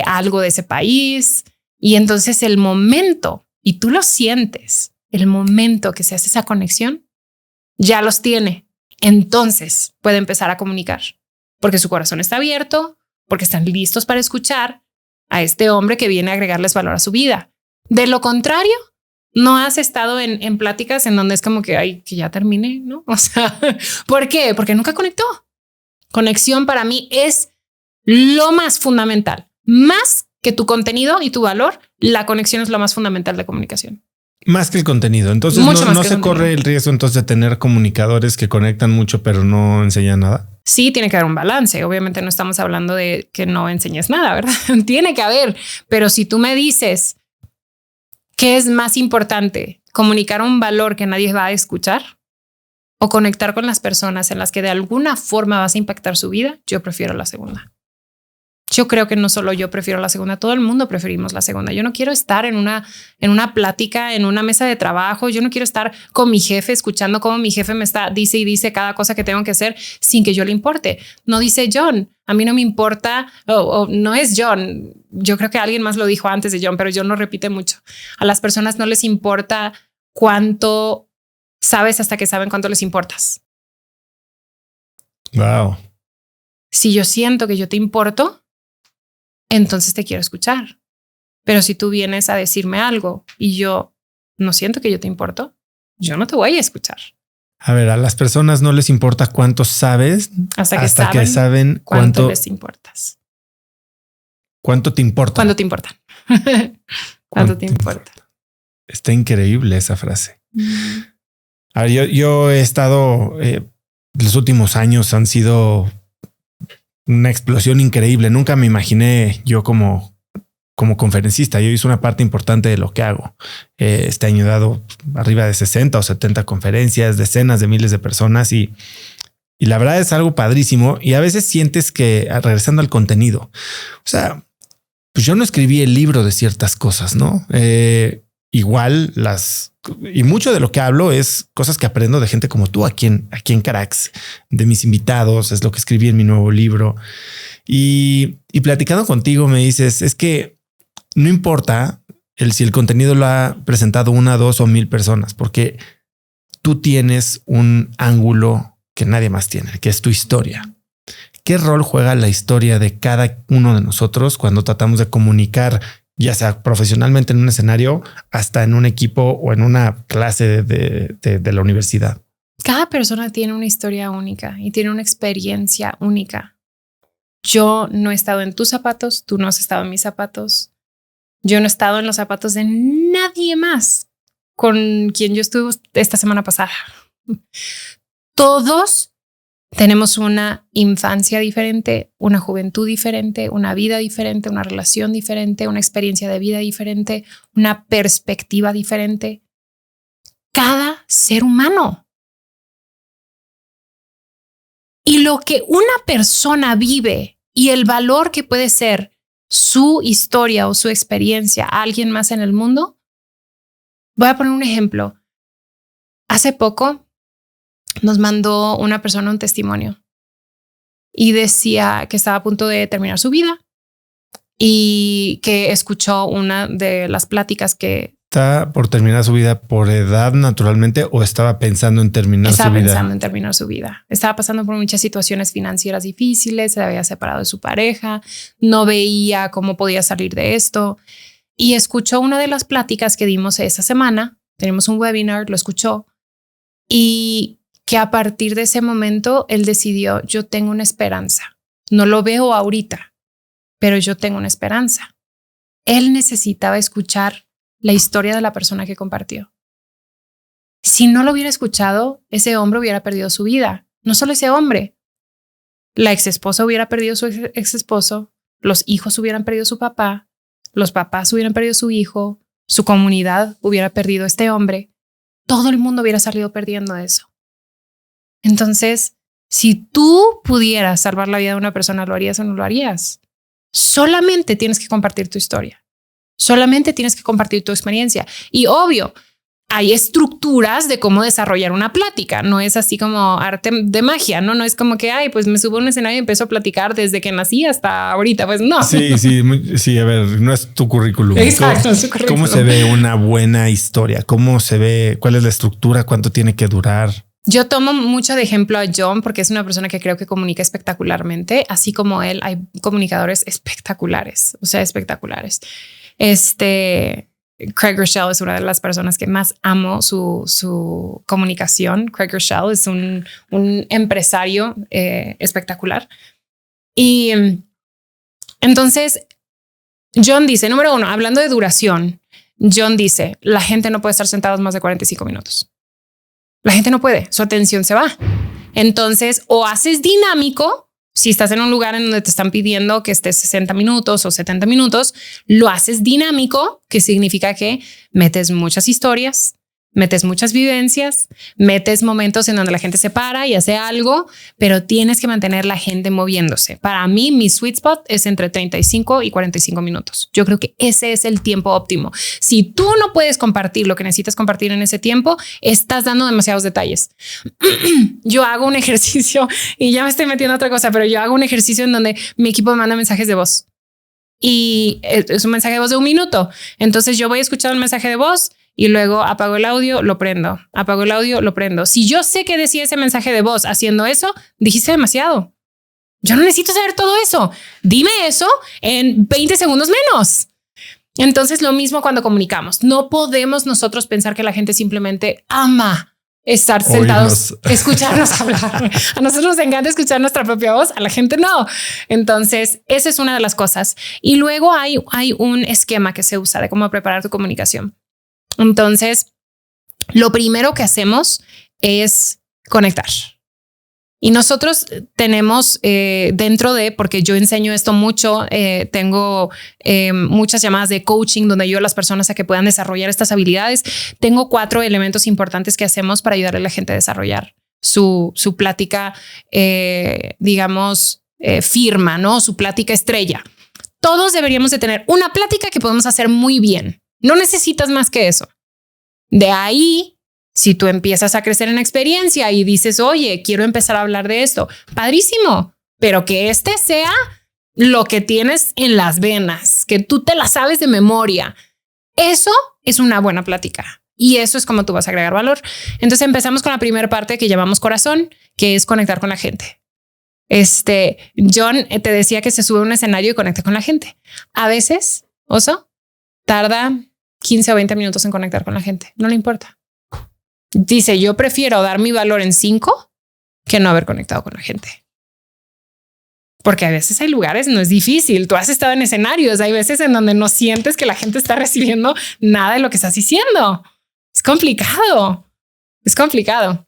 algo de ese país. Y entonces el momento, y tú lo sientes, el momento que se hace esa conexión, ya los tiene. Entonces puede empezar a comunicar, porque su corazón está abierto, porque están listos para escuchar a este hombre que viene a agregarles valor a su vida. De lo contrario, no has estado en pláticas en donde es como que, ay, que ya terminé, ¿no? O sea, ¿por qué? Porque nunca conectó. Conexión para mí es lo más fundamental. Más que tu contenido y tu valor, la conexión es lo más fundamental de comunicación. Más que el contenido. Entonces no se corre el riesgo entonces de tener comunicadores que conectan mucho pero no enseñan nada. Sí, tiene que haber un balance. Obviamente no estamos hablando de que no enseñes nada, ¿verdad? Tiene que haber. Pero si tú me dices qué es más importante, comunicar un valor que nadie va a escuchar o conectar con las personas en las que de alguna forma vas a impactar su vida, yo prefiero la segunda. Yo creo que no solo yo prefiero la segunda, todo el mundo preferimos la segunda. Yo no quiero estar en una plática, en una mesa de trabajo. Yo no quiero estar con mi jefe escuchando cómo mi jefe me dice y dice cada cosa que tengo que hacer sin que yo le importe. No dice John, a mí no me importa, o no es John. Yo creo que alguien más lo dijo antes de John, pero John lo repite mucho. A las personas no les importa cuánto sabes hasta que saben cuánto les importas. Wow. Si yo siento que yo te importo, entonces te quiero escuchar. Pero si tú vienes a decirme algo y yo no siento que yo te importo, yo no te voy a escuchar. A ver, a las personas no les importa cuánto sabes hasta que saben cuánto les importas. ¿Cuánto te importa? ¿Cuánto te importa? ¿Cuánto te importa? Está increíble esa frase. A ver, yo he estado, los últimos años han sido una explosión increíble. Nunca me imaginé yo como conferencista. Yo hice una parte importante de lo que hago. Este año he dado arriba de 60 o 70 conferencias, decenas de miles de personas y la verdad es algo padrísimo. Y a veces sientes que, regresando al contenido, o sea, pues yo no escribí el libro de ciertas cosas, ¿no? Igual y mucho de lo que hablo es cosas que aprendo de gente como tú aquí en Cracks, de mis invitados, es lo que escribí en mi nuevo libro. Y platicando contigo me dices, es que no importa si el contenido lo ha presentado 1, 2 o 1000 personas, porque tú tienes un ángulo que nadie más tiene, que es tu historia. ¿Qué rol juega la historia de cada uno de nosotros cuando tratamos de comunicar, ya sea profesionalmente en un escenario, hasta en un equipo o en una clase de la universidad? Cada persona tiene una historia única y tiene una experiencia única. Yo no he estado en tus zapatos, tú no has estado en mis zapatos. Yo no he estado en los zapatos de nadie más con quien yo estuve esta semana pasada. Todos tenemos una infancia diferente, una juventud diferente, una vida diferente, una relación diferente, una experiencia de vida diferente, una perspectiva diferente. Cada ser humano. Y lo que una persona vive y el valor que puede ser su historia o su experiencia a alguien más en el mundo. Voy a poner un ejemplo. Hace poco nos mandó una persona un testimonio y decía que estaba a punto de terminar su vida y que escuchó una de las pláticas que... ¿Está por terminar su vida por edad naturalmente o estaba pensando en terminar su vida? Estaba pensando en terminar su vida. Estaba pasando por muchas situaciones financieras difíciles, se había separado de su pareja, no veía cómo podía salir de esto y escuchó una de las pláticas que dimos esa semana. Tenemos un webinar, lo escuchó y que a partir de ese momento él decidió, yo tengo una esperanza. No lo veo ahorita, pero yo tengo una esperanza. Él necesitaba escuchar la historia de la persona que compartió. Si no lo hubiera escuchado, ese hombre hubiera perdido su vida. No solo ese hombre. La exesposa hubiera perdido su exesposo, los hijos hubieran perdido su papá, los papás hubieran perdido su hijo, su comunidad hubiera perdido a este hombre. Todo el mundo hubiera salido perdiendo eso. Entonces, si tú pudieras salvar la vida de una persona, ¿lo harías o no lo harías? Solamente tienes que compartir tu historia. Solamente tienes que compartir tu experiencia. Y obvio, hay estructuras de cómo desarrollar una plática. No es así como arte de magia, ¿no? No es como que, ay, pues me subo a un escenario y empiezo a platicar desde que nací hasta ahorita. Pues no. Sí. A ver, no es tu currículum. Exacto, es tu currículum. ¿Cómo se ve una buena historia? ¿Cómo se ve? ¿Cuál es la estructura? ¿Cuánto tiene que durar? Yo tomo mucho de ejemplo a John porque es una persona que creo que comunica espectacularmente. Así como él, hay comunicadores espectaculares, o sea, espectaculares. Craig Rochelle es una de las personas que más amo su comunicación. Craig Rochelle es un empresario espectacular. Y entonces John dice, número uno, hablando de duración, John dice, la gente no puede estar sentados más de 45 minutos. La gente no puede, su atención se va. Entonces, o haces dinámico, si estás en un lugar en donde te están pidiendo que estés 60 minutos o 70 minutos, lo haces dinámico, que significa que metes muchas historias, metes muchas vivencias, metes momentos en donde la gente se para y hace algo, pero tienes que mantener la gente moviéndose. Para mí, mi sweet spot es entre 35 y 45 minutos. Yo creo que ese es el tiempo óptimo. Si tú no puedes compartir lo que necesitas compartir en ese tiempo, estás dando demasiados detalles. Yo hago un ejercicio y ya me estoy metiendo a otra cosa, pero yo hago un ejercicio en donde mi equipo me manda mensajes de voz y es un mensaje de voz de 1 minuto. Entonces yo voy a escuchar el mensaje de voz y luego apago el audio, lo prendo. Apago el audio, lo prendo. Si yo sé que decía ese mensaje de voz haciendo eso, dijiste demasiado. Yo no necesito saber todo eso. Dime eso en 20 segundos menos. Entonces, lo mismo cuando comunicamos. No podemos nosotros pensar que la gente simplemente ama estar sentados, escucharnos hablar. A nosotros nos encanta escuchar nuestra propia voz, a la gente no. Entonces, esa es una de las cosas. Y luego hay un esquema que se usa de cómo preparar tu comunicación. Entonces, lo primero que hacemos es conectar. Y nosotros tenemos dentro de, porque yo enseño esto mucho, tengo muchas llamadas de coaching donde ayudo a las personas a que puedan desarrollar estas habilidades. Tengo 4 elementos importantes que hacemos para ayudarle a la gente a desarrollar su plática, firma, ¿no? Su plática estrella. Todos deberíamos de tener una plática que podemos hacer muy bien. No necesitas más que eso. De ahí, si tú empiezas a crecer en experiencia y dices, oye, quiero empezar a hablar de esto, padrísimo, pero que sea lo que tienes en las venas, que tú te la sabes de memoria. Eso es una buena plática y eso es como tú vas a agregar valor. Entonces empezamos con la primera parte que llamamos corazón, que es conectar con la gente. John te decía que se sube a un escenario y conecta con la gente. A veces, Oso, tarda 15 o 20 minutos en conectar con la gente. No le importa. Dice, yo prefiero dar mi valor en 5 que no haber conectado con la gente. Porque a veces hay lugares, no es difícil. Tú has estado en escenarios, hay veces en donde no sientes que la gente está recibiendo nada de lo que estás diciendo. Es complicado. Es complicado.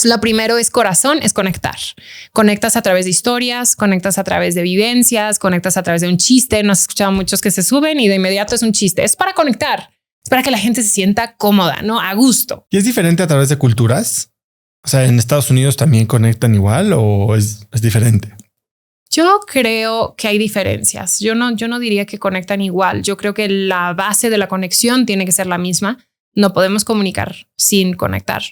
Lo primero es corazón, es conectar. Conectas a través de historias, conectas a través de vivencias, conectas a través de un chiste. No has escuchado muchos que se suben y de inmediato es un chiste. Es para conectar. Es para que la gente se sienta cómoda, ¿no? A gusto. ¿Y es diferente a través de culturas? O sea, ¿en Estados Unidos también conectan igual o es diferente? Yo creo que hay diferencias. Yo no diría que conectan igual. Yo creo que la base de la conexión tiene que ser la misma. No podemos comunicar sin conectar,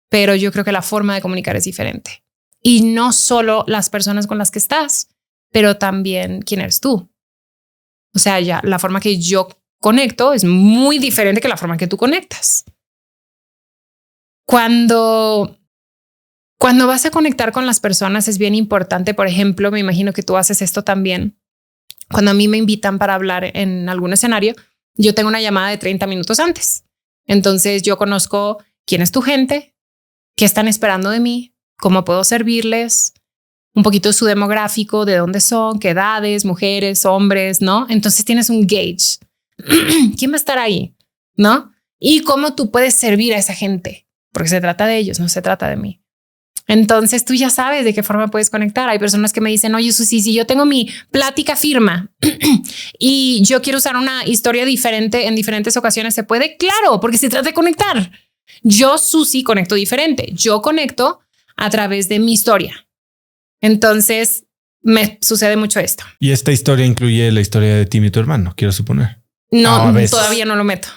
pero yo creo que la forma de comunicar es diferente. Y no solo las personas con las que estás, pero también quién eres tú. O sea, ya la forma que yo conecto es muy diferente que la forma que tú conectas. Cuando vas a conectar con las personas es bien importante. Por ejemplo, me imagino que tú haces esto también. Cuando a mí me invitan para hablar en algún escenario, yo tengo una llamada de 30 minutos antes. Entonces yo conozco quién es tu gente, qué están esperando de mí, cómo puedo servirles, un poquito de su demográfico, de dónde son, qué edades, mujeres, hombres, ¿no? Entonces tienes un gauge. ¿Quién va a estar ahí? ¿No? Y cómo tú puedes servir a esa gente, porque se trata de ellos, no se trata de mí. Entonces tú ya sabes de qué forma puedes conectar. Hay personas que me dicen, oye, Susi, si yo tengo mi plática firma y yo quiero usar una historia diferente en diferentes ocasiones, ¿se puede? Claro, porque se trata de conectar. Yo, Susi, conecto diferente. Yo conecto a través de mi historia. Entonces me sucede mucho esto. Y esta historia incluye la historia de ti y tu hermano, quiero suponer. No, todavía no lo meto.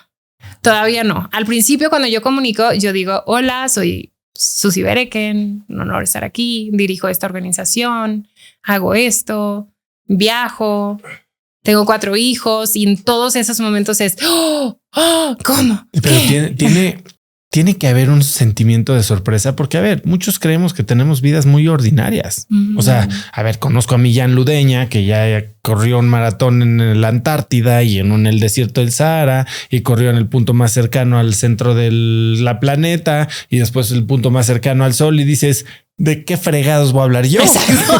Todavía no. Al principio, cuando yo comunico, yo digo, hola, soy Susi Bereken, un honor estar aquí, dirijo esta organización, hago esto, viajo, tengo 4 hijos y en todos esos momentos es, ¿cómo? Pero tiene que haber un sentimiento de sorpresa porque, a ver, muchos creemos que tenemos vidas muy ordinarias. O sea, a ver, conozco a Millán Ludeña, que ya corrió un maratón en la Antártida y en el desierto del Sahara y corrió en el punto más cercano al centro de la planeta y después el punto más cercano al sol y dices, ¿de qué fregados voy a hablar yo? Exacto.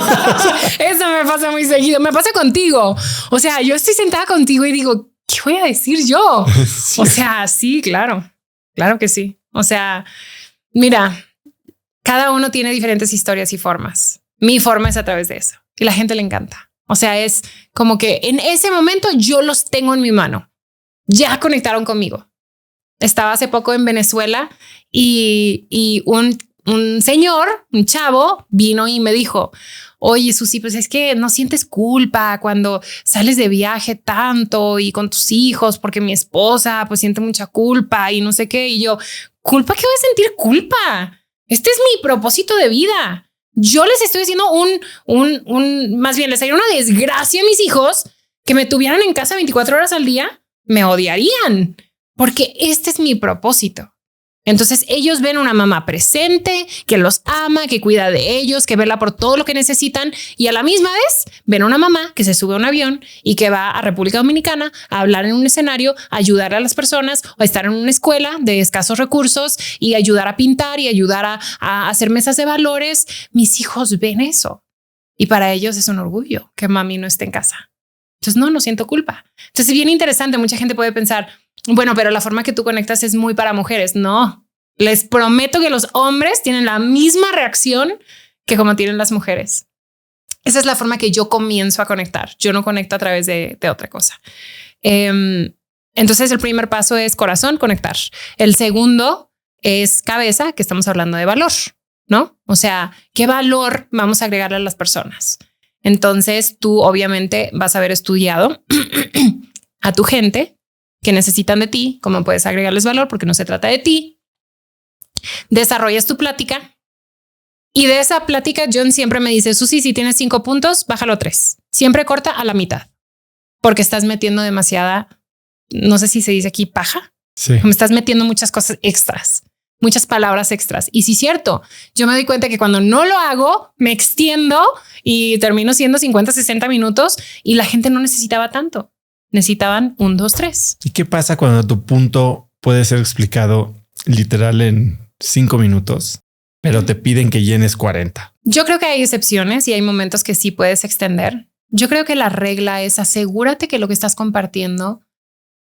Eso me pasa muy seguido. Me pasa contigo. O sea, yo estoy sentada contigo y digo, ¿qué voy a decir yo? Sí. O sea, sí, claro. Claro que sí. O sea, mira, cada uno tiene diferentes historias y formas. Mi forma es a través de eso y la gente le encanta. O sea, es como que en ese momento yo los tengo en mi mano. Ya conectaron conmigo. Estaba hace poco en Venezuela y un señor, un chavo, vino y me dijo, oye, Susi, pues es que no sientes culpa cuando sales de viaje tanto y con tus hijos, porque mi esposa pues siente mucha culpa y no sé qué. Y yo, ¿culpa? ¿Qué voy a sentir culpa? Este es mi propósito de vida. Yo les estoy diciendo más bien les haría una desgracia a mis hijos que me tuvieran en casa 24 horas al día. Me odiarían porque este es mi propósito. Entonces ellos ven una mamá presente, que los ama, que cuida de ellos, que vela por todo lo que necesitan y a la misma vez ven una mamá que se sube a un avión y que va a República Dominicana a hablar en un escenario, a ayudar a las personas o a estar en una escuela de escasos recursos y ayudar a pintar y ayudar a hacer mesas de valores. Mis hijos ven eso y para ellos es un orgullo que mami no esté en casa. Entonces no siento culpa. Entonces es bien interesante. Mucha gente puede pensar, bueno, pero la forma que tú conectas es muy para mujeres. No, les prometo que los hombres tienen la misma reacción que como tienen las mujeres. Esa es la forma que yo comienzo a conectar. Yo no conecto a través de otra cosa. Entonces el primer paso es corazón, conectar. El segundo es cabeza, que estamos hablando de valor, ¿no? O sea, ¿qué valor vamos a agregarle a las personas? Entonces tú obviamente vas a haber estudiado a tu gente que necesitan de ti, cómo puedes agregarles valor porque no se trata de ti. Desarrollas tu plática y de esa plática John siempre me dice, Susi, si tienes 5 puntos, bájalo a 3. Siempre corta a la mitad porque estás metiendo demasiada, no sé si se dice aquí paja. Sí. Me estás metiendo muchas cosas extras. Muchas palabras extras. Y sí, cierto, yo me doy cuenta que cuando no lo hago, me extiendo y termino siendo 50, 60 minutos y la gente no necesitaba tanto. Necesitaban 1, 2, 3. ¿Y qué pasa cuando tu punto puede ser explicado literal en 5 minutos, pero te piden que llenes 40. Yo creo que hay excepciones y hay momentos que sí puedes extender. Yo creo que la regla es asegúrate que lo que estás compartiendo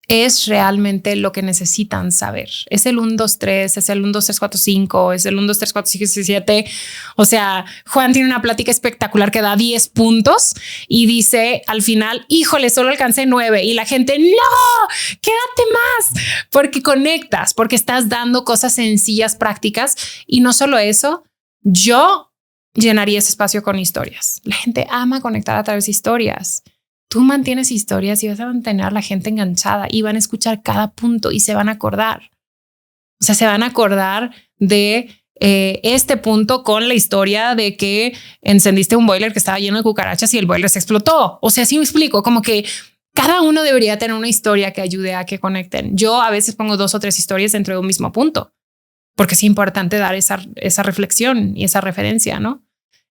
es realmente lo que necesitan saber. Es el 1, 2, 3, es el 1, 2, 3, 4, 5, es el 1, 2, 3, 4, 5, 6, 7. O sea, Juan tiene una plática espectacular que da 10 puntos y dice al final, híjole, solo alcancé 9 y la gente, no, quédate más, porque conectas, porque estás dando cosas sencillas, prácticas y no solo eso, yo llenaría ese espacio con historias. La gente ama conectar a través de historias. Tú mantienes historias y vas a mantener a la gente enganchada y van a escuchar cada punto y se van a acordar. O sea, se van a acordar de este punto con la historia de que encendiste un boiler que estaba lleno de cucarachas y el boiler se explotó. O sea, sí me explico, como que cada uno debería tener una historia que ayude a que conecten. Yo a veces pongo 2 o 3 historias dentro de un mismo punto, porque es importante dar esa reflexión y esa referencia, ¿no?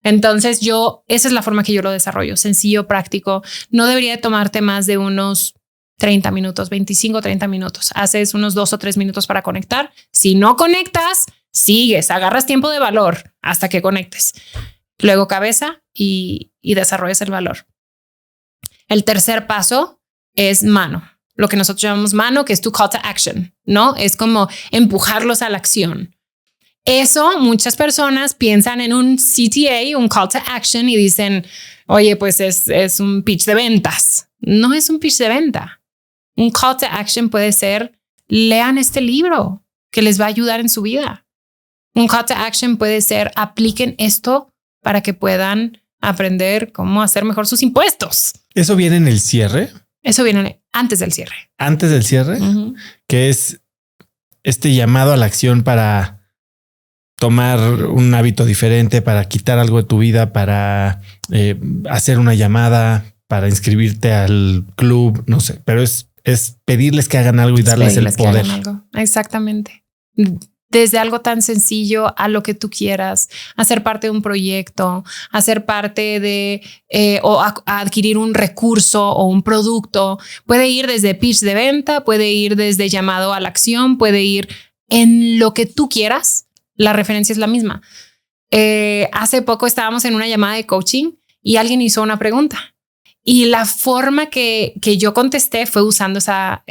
Entonces esa es la forma que yo lo desarrollo, sencillo, práctico. No debería de tomarte más de unos 30 minutos, 25, 30 minutos. Haces unos 2 o 3 minutos para conectar. Si no conectas, sigues, agarras tiempo de valor hasta que conectes. Luego cabeza y desarrollas el valor. El tercer paso es mano, lo que nosotros llamamos mano, que es tu call to action, ¿no? Es como empujarlos a la acción. Eso, muchas personas piensan en un CTA, un call to action, y dicen, oye, pues es un pitch de ventas. No es un pitch de venta. Un call to action puede ser, lean este libro que les va a ayudar en su vida. Un call to action puede ser, apliquen esto para que puedan aprender cómo hacer mejor sus impuestos. ¿Eso viene en el cierre? Eso viene antes del cierre. Antes del cierre, que es este llamado a la acción para tomar un hábito diferente, para quitar algo de tu vida, para hacer una llamada, para inscribirte al club, no sé, pero es pedirles que hagan algo y darles el poder. Exactamente. Desde algo tan sencillo a lo que tú quieras, hacer parte de un proyecto, hacer parte de o adquirir un recurso o un producto. Puede ir desde pitch de venta, puede ir desde llamado a la acción, puede ir en lo que tú quieras. La referencia es la misma. Hace poco estábamos en una llamada de coaching y alguien hizo una pregunta y la forma que yo contesté fue usando esa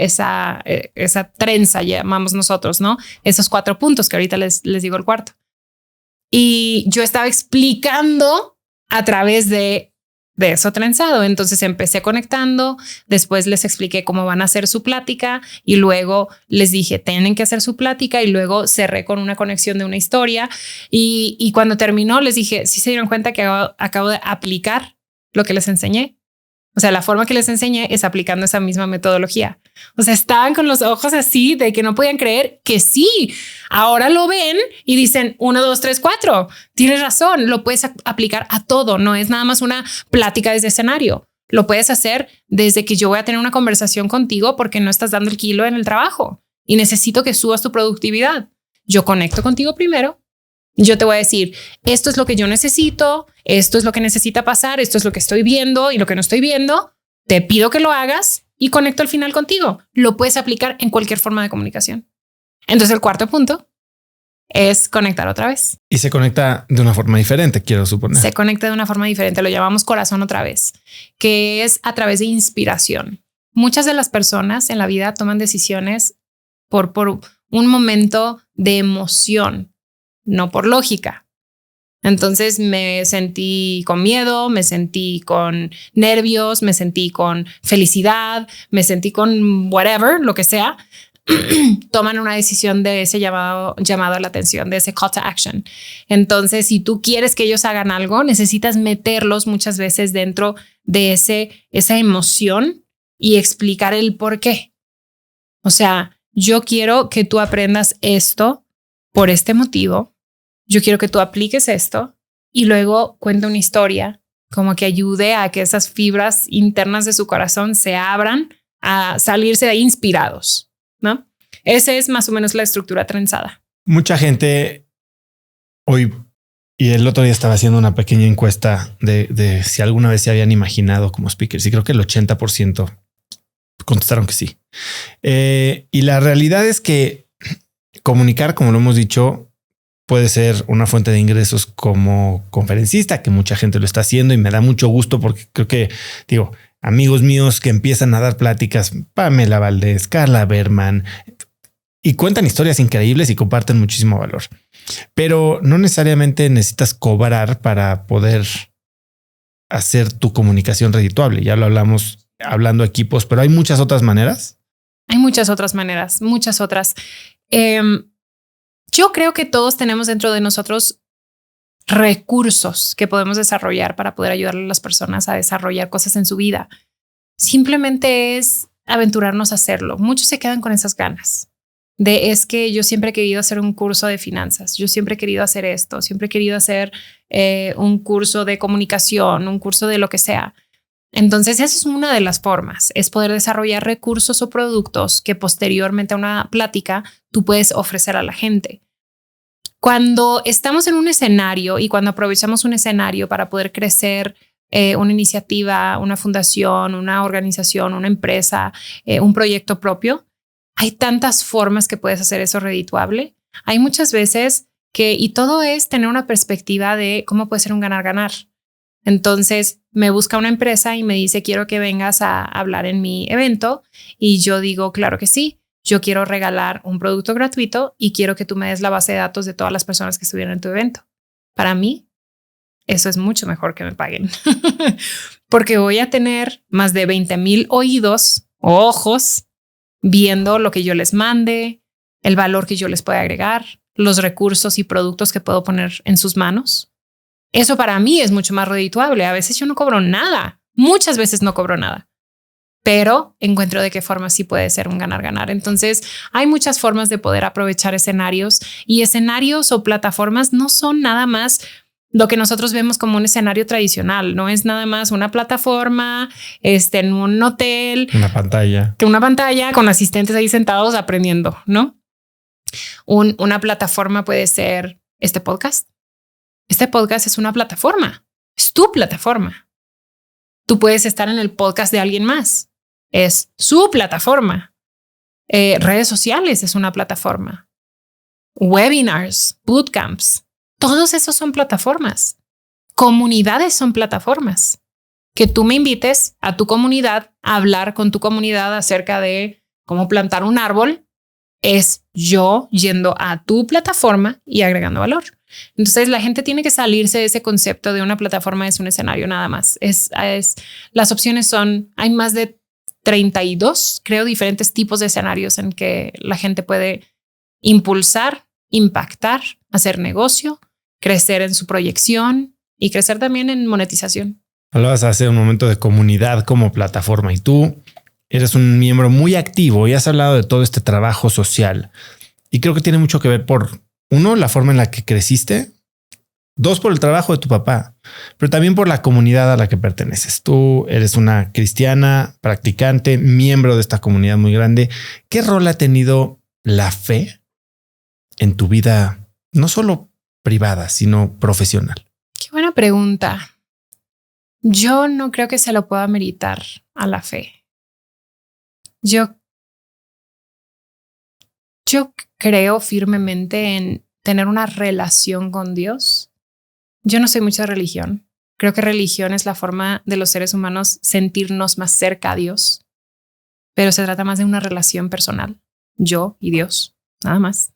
trenza, llamamos nosotros, ¿no? Esos 4 puntos que ahorita les digo el cuarto. Y yo estaba explicando a través de eso trenzado. Entonces empecé conectando, después les expliqué cómo van a hacer su plática y luego les dije, tienen que hacer su plática y luego cerré con una conexión de una historia. Y cuando terminó les dije, ¿sí se dieron cuenta que acabo de aplicar lo que les enseñé? O sea, la forma que les enseñé es aplicando esa misma metodología. O sea, estaban con los ojos así de que no podían creer que sí. Ahora lo ven y dicen 1, 2, 3, 4. Tienes razón. Lo puedes aplicar a todo. No es nada más una plática desde escenario. Lo puedes hacer desde que yo voy a tener una conversación contigo porque no estás dando el kilo en el trabajo y necesito que subas tu productividad. Yo conecto contigo primero. Yo te voy a decir, esto es lo que yo necesito, esto es lo que necesita pasar, esto es lo que estoy viendo y lo que no estoy viendo. Te pido que lo hagas y conecto al final contigo. Lo puedes aplicar en cualquier forma de comunicación. Entonces el cuarto punto es conectar otra vez. Y se conecta de una forma diferente, quiero suponer. Se conecta de una forma diferente, lo llamamos corazón otra vez, que es a través de inspiración. Muchas de las personas en la vida toman decisiones por un momento de emoción, no por lógica. Entonces me sentí con miedo, me sentí con nervios, me sentí con felicidad, me sentí con whatever, lo que sea. Toman una decisión de ese llamado a la atención, de ese call to action. Entonces, si tú quieres que ellos hagan algo, necesitas meterlos muchas veces dentro de esa emoción y explicar el por qué. O sea, yo quiero que tú aprendas esto por este motivo. Yo quiero que tú apliques esto y luego cuenta una historia como que ayude a que esas fibras internas de su corazón se abran a salirse de ahí inspirados, ¿no? Esa es más o menos la estructura trenzada. Mucha gente hoy y el otro día estaba haciendo una pequeña encuesta de si alguna vez se habían imaginado como speakers y creo que el 80% contestaron que sí. Y la realidad es que comunicar, como lo hemos dicho, puede ser una fuente de ingresos como conferencista, que mucha gente lo está haciendo y me da mucho gusto porque creo que, digo, amigos míos que empiezan a dar pláticas, Pamela Valdés, Carla Berman, y cuentan historias increíbles y comparten muchísimo valor. Pero no necesariamente necesitas cobrar para poder hacer tu comunicación redituable. Ya lo hablamos hablando de equipos, pero hay muchas otras maneras. Hay muchas otras maneras, muchas otras. Yo creo que todos tenemos dentro de nosotros recursos que podemos desarrollar para poder ayudarle a las personas a desarrollar cosas en su vida. Simplemente es aventurarnos a hacerlo. Muchos se quedan con esas ganas es que yo siempre he querido hacer un curso de finanzas, yo siempre he querido hacer esto, siempre he querido hacer un curso de comunicación, un curso de lo que sea. Entonces, esa es una de las formas, es poder desarrollar recursos o productos que posteriormente a una plática tú puedes ofrecer a la gente. Cuando estamos en un escenario y cuando aprovechamos un escenario para poder crecer una iniciativa, una fundación, una organización, una empresa, un proyecto propio, hay tantas formas que puedes hacer eso redituable. Hay muchas veces y todo es tener una perspectiva de cómo puede ser un ganar-ganar. Entonces me busca una empresa y me dice, quiero que vengas a hablar en mi evento. Y yo digo, claro que sí. Yo quiero regalar un producto gratuito y quiero que tú me des la base de datos de todas las personas que estuvieron en tu evento. Para mí, eso es mucho mejor que me paguen. Porque voy a tener más de 20,000 oídos o ojos viendo lo que yo les mande, el valor que yo les pueda agregar, los recursos y productos que puedo poner en sus manos. Eso para mí es mucho más redituable. A veces yo no cobro nada. Muchas veces no cobro nada. Pero encuentro de qué forma sí puede ser un ganar-ganar. Entonces, hay muchas formas de poder aprovechar escenarios y escenarios o plataformas no son nada más lo que nosotros vemos como un escenario tradicional. No es nada más una plataforma, en un hotel, una pantalla con asistentes ahí sentados aprendiendo, ¿no? Una plataforma puede ser este podcast. Este podcast es una plataforma, es tu plataforma. Tú puedes estar en el podcast de alguien más. Es su plataforma. Redes sociales es una plataforma. Webinars, bootcamps, todos esos son plataformas. Comunidades son plataformas. Que tú me invites a tu comunidad a hablar con tu comunidad acerca de cómo plantar un árbol es yo yendo a tu plataforma y agregando valor. Entonces la gente tiene que salirse de ese concepto de una plataforma es un escenario nada más. Las opciones hay más de 32, creo, diferentes tipos de escenarios en que la gente puede impulsar, impactar, hacer negocio, crecer en su proyección y crecer también en monetización. Hablabas hace un momento de comunidad como plataforma y tú eres un miembro muy activo y has hablado de todo este trabajo social. Y creo que tiene mucho que ver por, uno, la forma en la que creciste, dos, por el trabajo de tu papá, pero también por la comunidad a la que perteneces. Tú eres una cristiana, practicante, miembro de esta comunidad muy grande. ¿Qué rol ha tenido la fe en tu vida, no solo privada, sino profesional? Qué buena pregunta. Yo no creo que se lo pueda meritar a la fe. Yo creo firmemente en tener una relación con Dios. Yo no soy mucho de religión. Creo que religión es la forma de los seres humanos sentirnos más cerca a Dios, pero se trata más de una relación personal. Yo y Dios, nada más.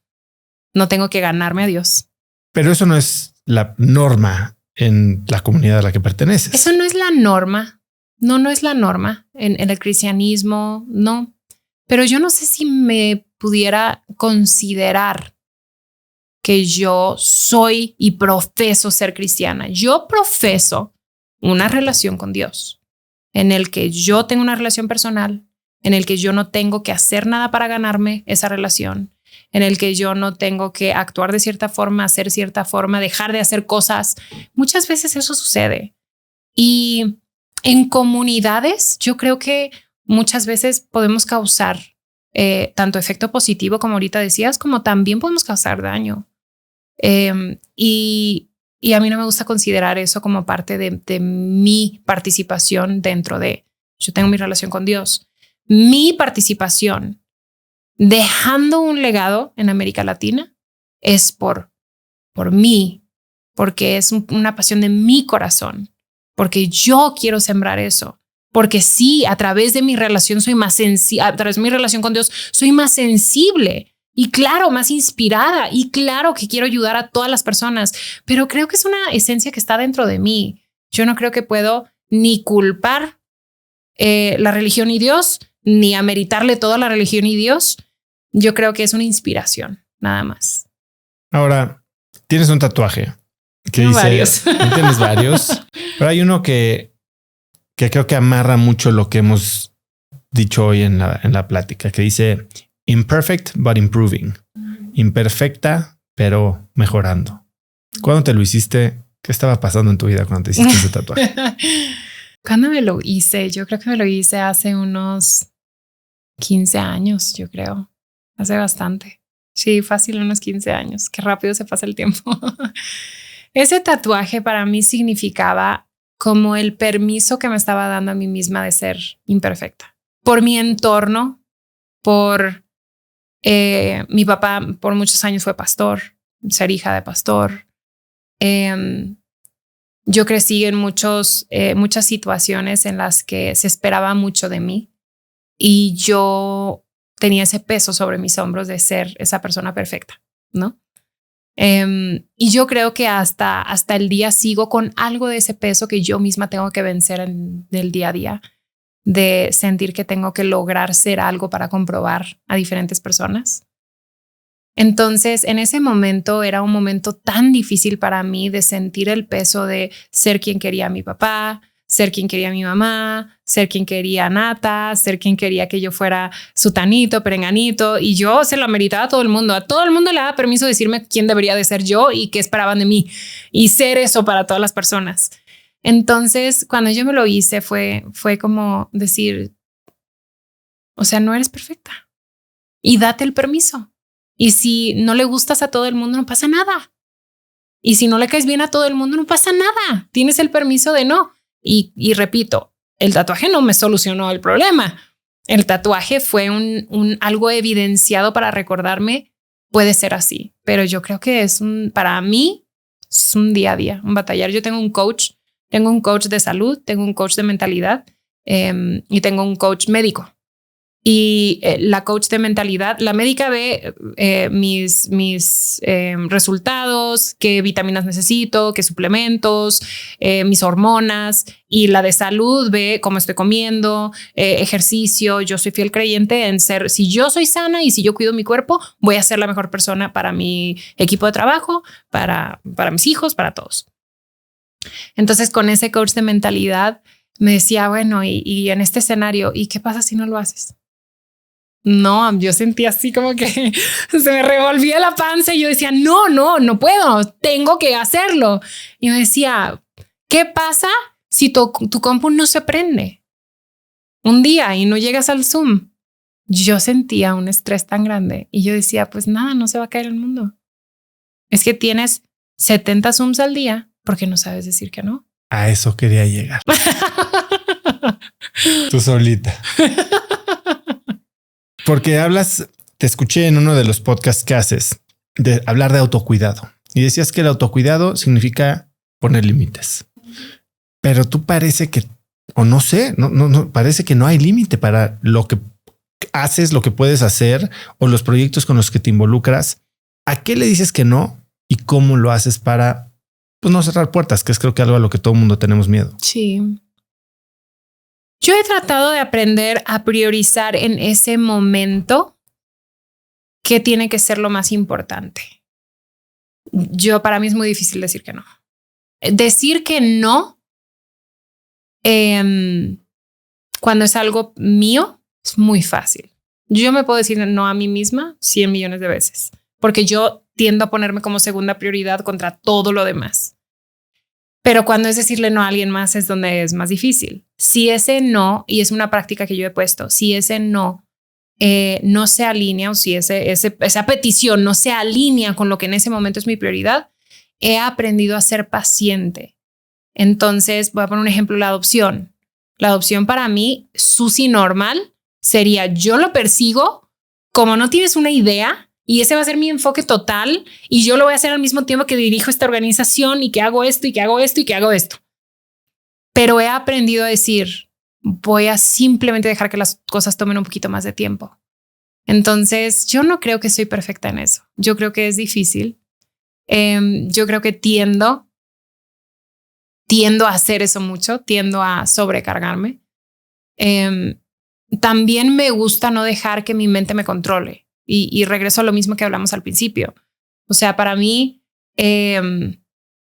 No tengo que ganarme a Dios. Pero eso no es la norma en la comunidad a la que perteneces. Eso no es la norma. No es la norma en el cristianismo, no. Pero yo no sé si me pudiera considerar que yo soy y profeso ser cristiana. Yo profeso una relación con Dios en el que yo tengo una relación personal, en el que yo no tengo que hacer nada para ganarme esa relación, en el que yo no tengo que actuar de cierta forma, hacer cierta forma, dejar de hacer cosas. Muchas veces eso sucede. Y en comunidades, yo creo que muchas veces podemos causar tanto efecto positivo, como ahorita decías, como también podemos causar daño. Y a mí no me gusta considerar eso como parte de mi participación dentro de... Yo tengo mi relación con Dios. Mi participación dejando un legado en América Latina es por mí, porque es una pasión de mi corazón, porque yo quiero sembrar eso. Porque sí, a través de mi relación soy más sensible, a través de mi relación con Dios soy más sensible y claro, más inspirada y claro que quiero ayudar a todas las personas, pero creo que es una esencia que está dentro de mí. Yo no creo que puedo ni culpar la religión y Dios, ni ameritarle toda la religión y Dios. Yo creo que es una inspiración, nada más. Ahora, tienes un tatuaje que dice... Varios. Tienes varios, pero hay uno que creo que amarra mucho lo que hemos dicho hoy en la plática, que dice imperfect but improving. Imperfecta, pero mejorando. ¿Cuándo te lo hiciste? ¿Qué estaba pasando en tu vida cuando te hiciste ese tatuaje? ¿Cuándo me lo hice? Yo creo que me lo hice hace unos 15 años, yo creo. Hace bastante. Sí, fácil, unos 15 años. Qué rápido se pasa el tiempo. Ese tatuaje para mí significaba como el permiso que me estaba dando a mí misma de ser imperfecta. Por mi entorno, por mi papá por muchos años fue pastor, ser hija de pastor. Yo crecí en muchas situaciones en las que se esperaba mucho de mí y yo tenía ese peso sobre mis hombros de ser esa persona perfecta, ¿no? Y yo creo que hasta el día sigo con algo de ese peso que yo misma tengo que vencer del día a día, de sentir que tengo que lograr ser algo para comprobar a diferentes personas. Entonces, en ese momento era un momento tan difícil para mí de sentir el peso de ser quien quería a mi papá, ser quien quería a mi mamá, ser quien quería a Nata, ser quien quería que yo fuera sutanito, perenganito, y yo se lo ameritaba a todo el mundo. A todo el mundo le daba permiso de decirme quién debería de ser yo y qué esperaban de mí y ser eso para todas las personas. Entonces, cuando yo me lo hice fue como decir, o sea, no eres perfecta y date el permiso. Y si no le gustas a todo el mundo, no pasa nada. Y si no le caes bien a todo el mundo, no pasa nada. Tienes el permiso de no. Y repito, el tatuaje no me solucionó el problema. El tatuaje fue algo evidenciado para recordarme, puede ser así. Pero yo creo que para mí, es un día a día, un batallar. Yo tengo un coach de salud, tengo un coach de mentalidad y tengo un coach médico. Y la coach de mentalidad, la médica ve mis resultados, qué vitaminas necesito, qué suplementos, mis hormonas, y la de salud ve cómo estoy comiendo, ejercicio. Yo soy fiel creyente en si yo soy sana y si yo cuido mi cuerpo, voy a ser la mejor persona para mi equipo de trabajo, para mis hijos, para todos. Entonces, con ese coach de mentalidad me decía, bueno, y en este escenario, ¿y qué pasa si no lo haces? No, yo sentía así como que se me revolvía la panza y yo decía, no puedo, tengo que hacerlo. Y me decía, ¿qué pasa si tu compu no se prende un día y no llegas al Zoom? Yo sentía un estrés tan grande y yo decía, pues nada, no se va a caer el mundo. Es que tienes 70 Zooms al día porque no sabes decir que no. A eso quería llegar. Tú solita. Porque te escuché en uno de los podcasts que haces de hablar de autocuidado y decías que el autocuidado significa poner límites, pero tú parece que, o no sé, no parece que no hay límite para lo que haces, lo que puedes hacer o los proyectos con los que te involucras. ¿A qué le dices que no y cómo lo haces para no cerrar puertas? Que es creo que algo a lo que todo el mundo tenemos miedo. Sí. Yo he tratado de aprender a priorizar en ese momento qué tiene que ser lo más importante. Para mí es muy difícil decir que no. Decir que no cuando es algo mío es muy fácil. Yo me puedo decir no a mí misma 100 millones de veces porque yo tiendo a ponerme como segunda prioridad contra todo lo demás. Pero cuando es decirle no a alguien más es donde es más difícil. Si ese no, y es una práctica que yo he puesto, si ese no no se alinea o si esa petición no se alinea con lo que en ese momento es mi prioridad, he aprendido a ser paciente. Entonces, voy a poner un ejemplo, la adopción. La adopción para mí, Susi normal, sería yo lo persigo como no tienes una idea y ese va a ser mi enfoque total y yo lo voy a hacer al mismo tiempo que dirijo esta organización y que hago esto y que hago esto y que hago esto. Pero he aprendido a decir, voy a simplemente dejar que las cosas tomen un poquito más de tiempo. Entonces, yo no creo que soy perfecta en eso. Yo creo que es difícil. Yo creo que tiendo a hacer eso mucho, tiendo a sobrecargarme. También me gusta no dejar que mi mente me controle. Y regreso a lo mismo que hablamos al principio. O sea, para mí,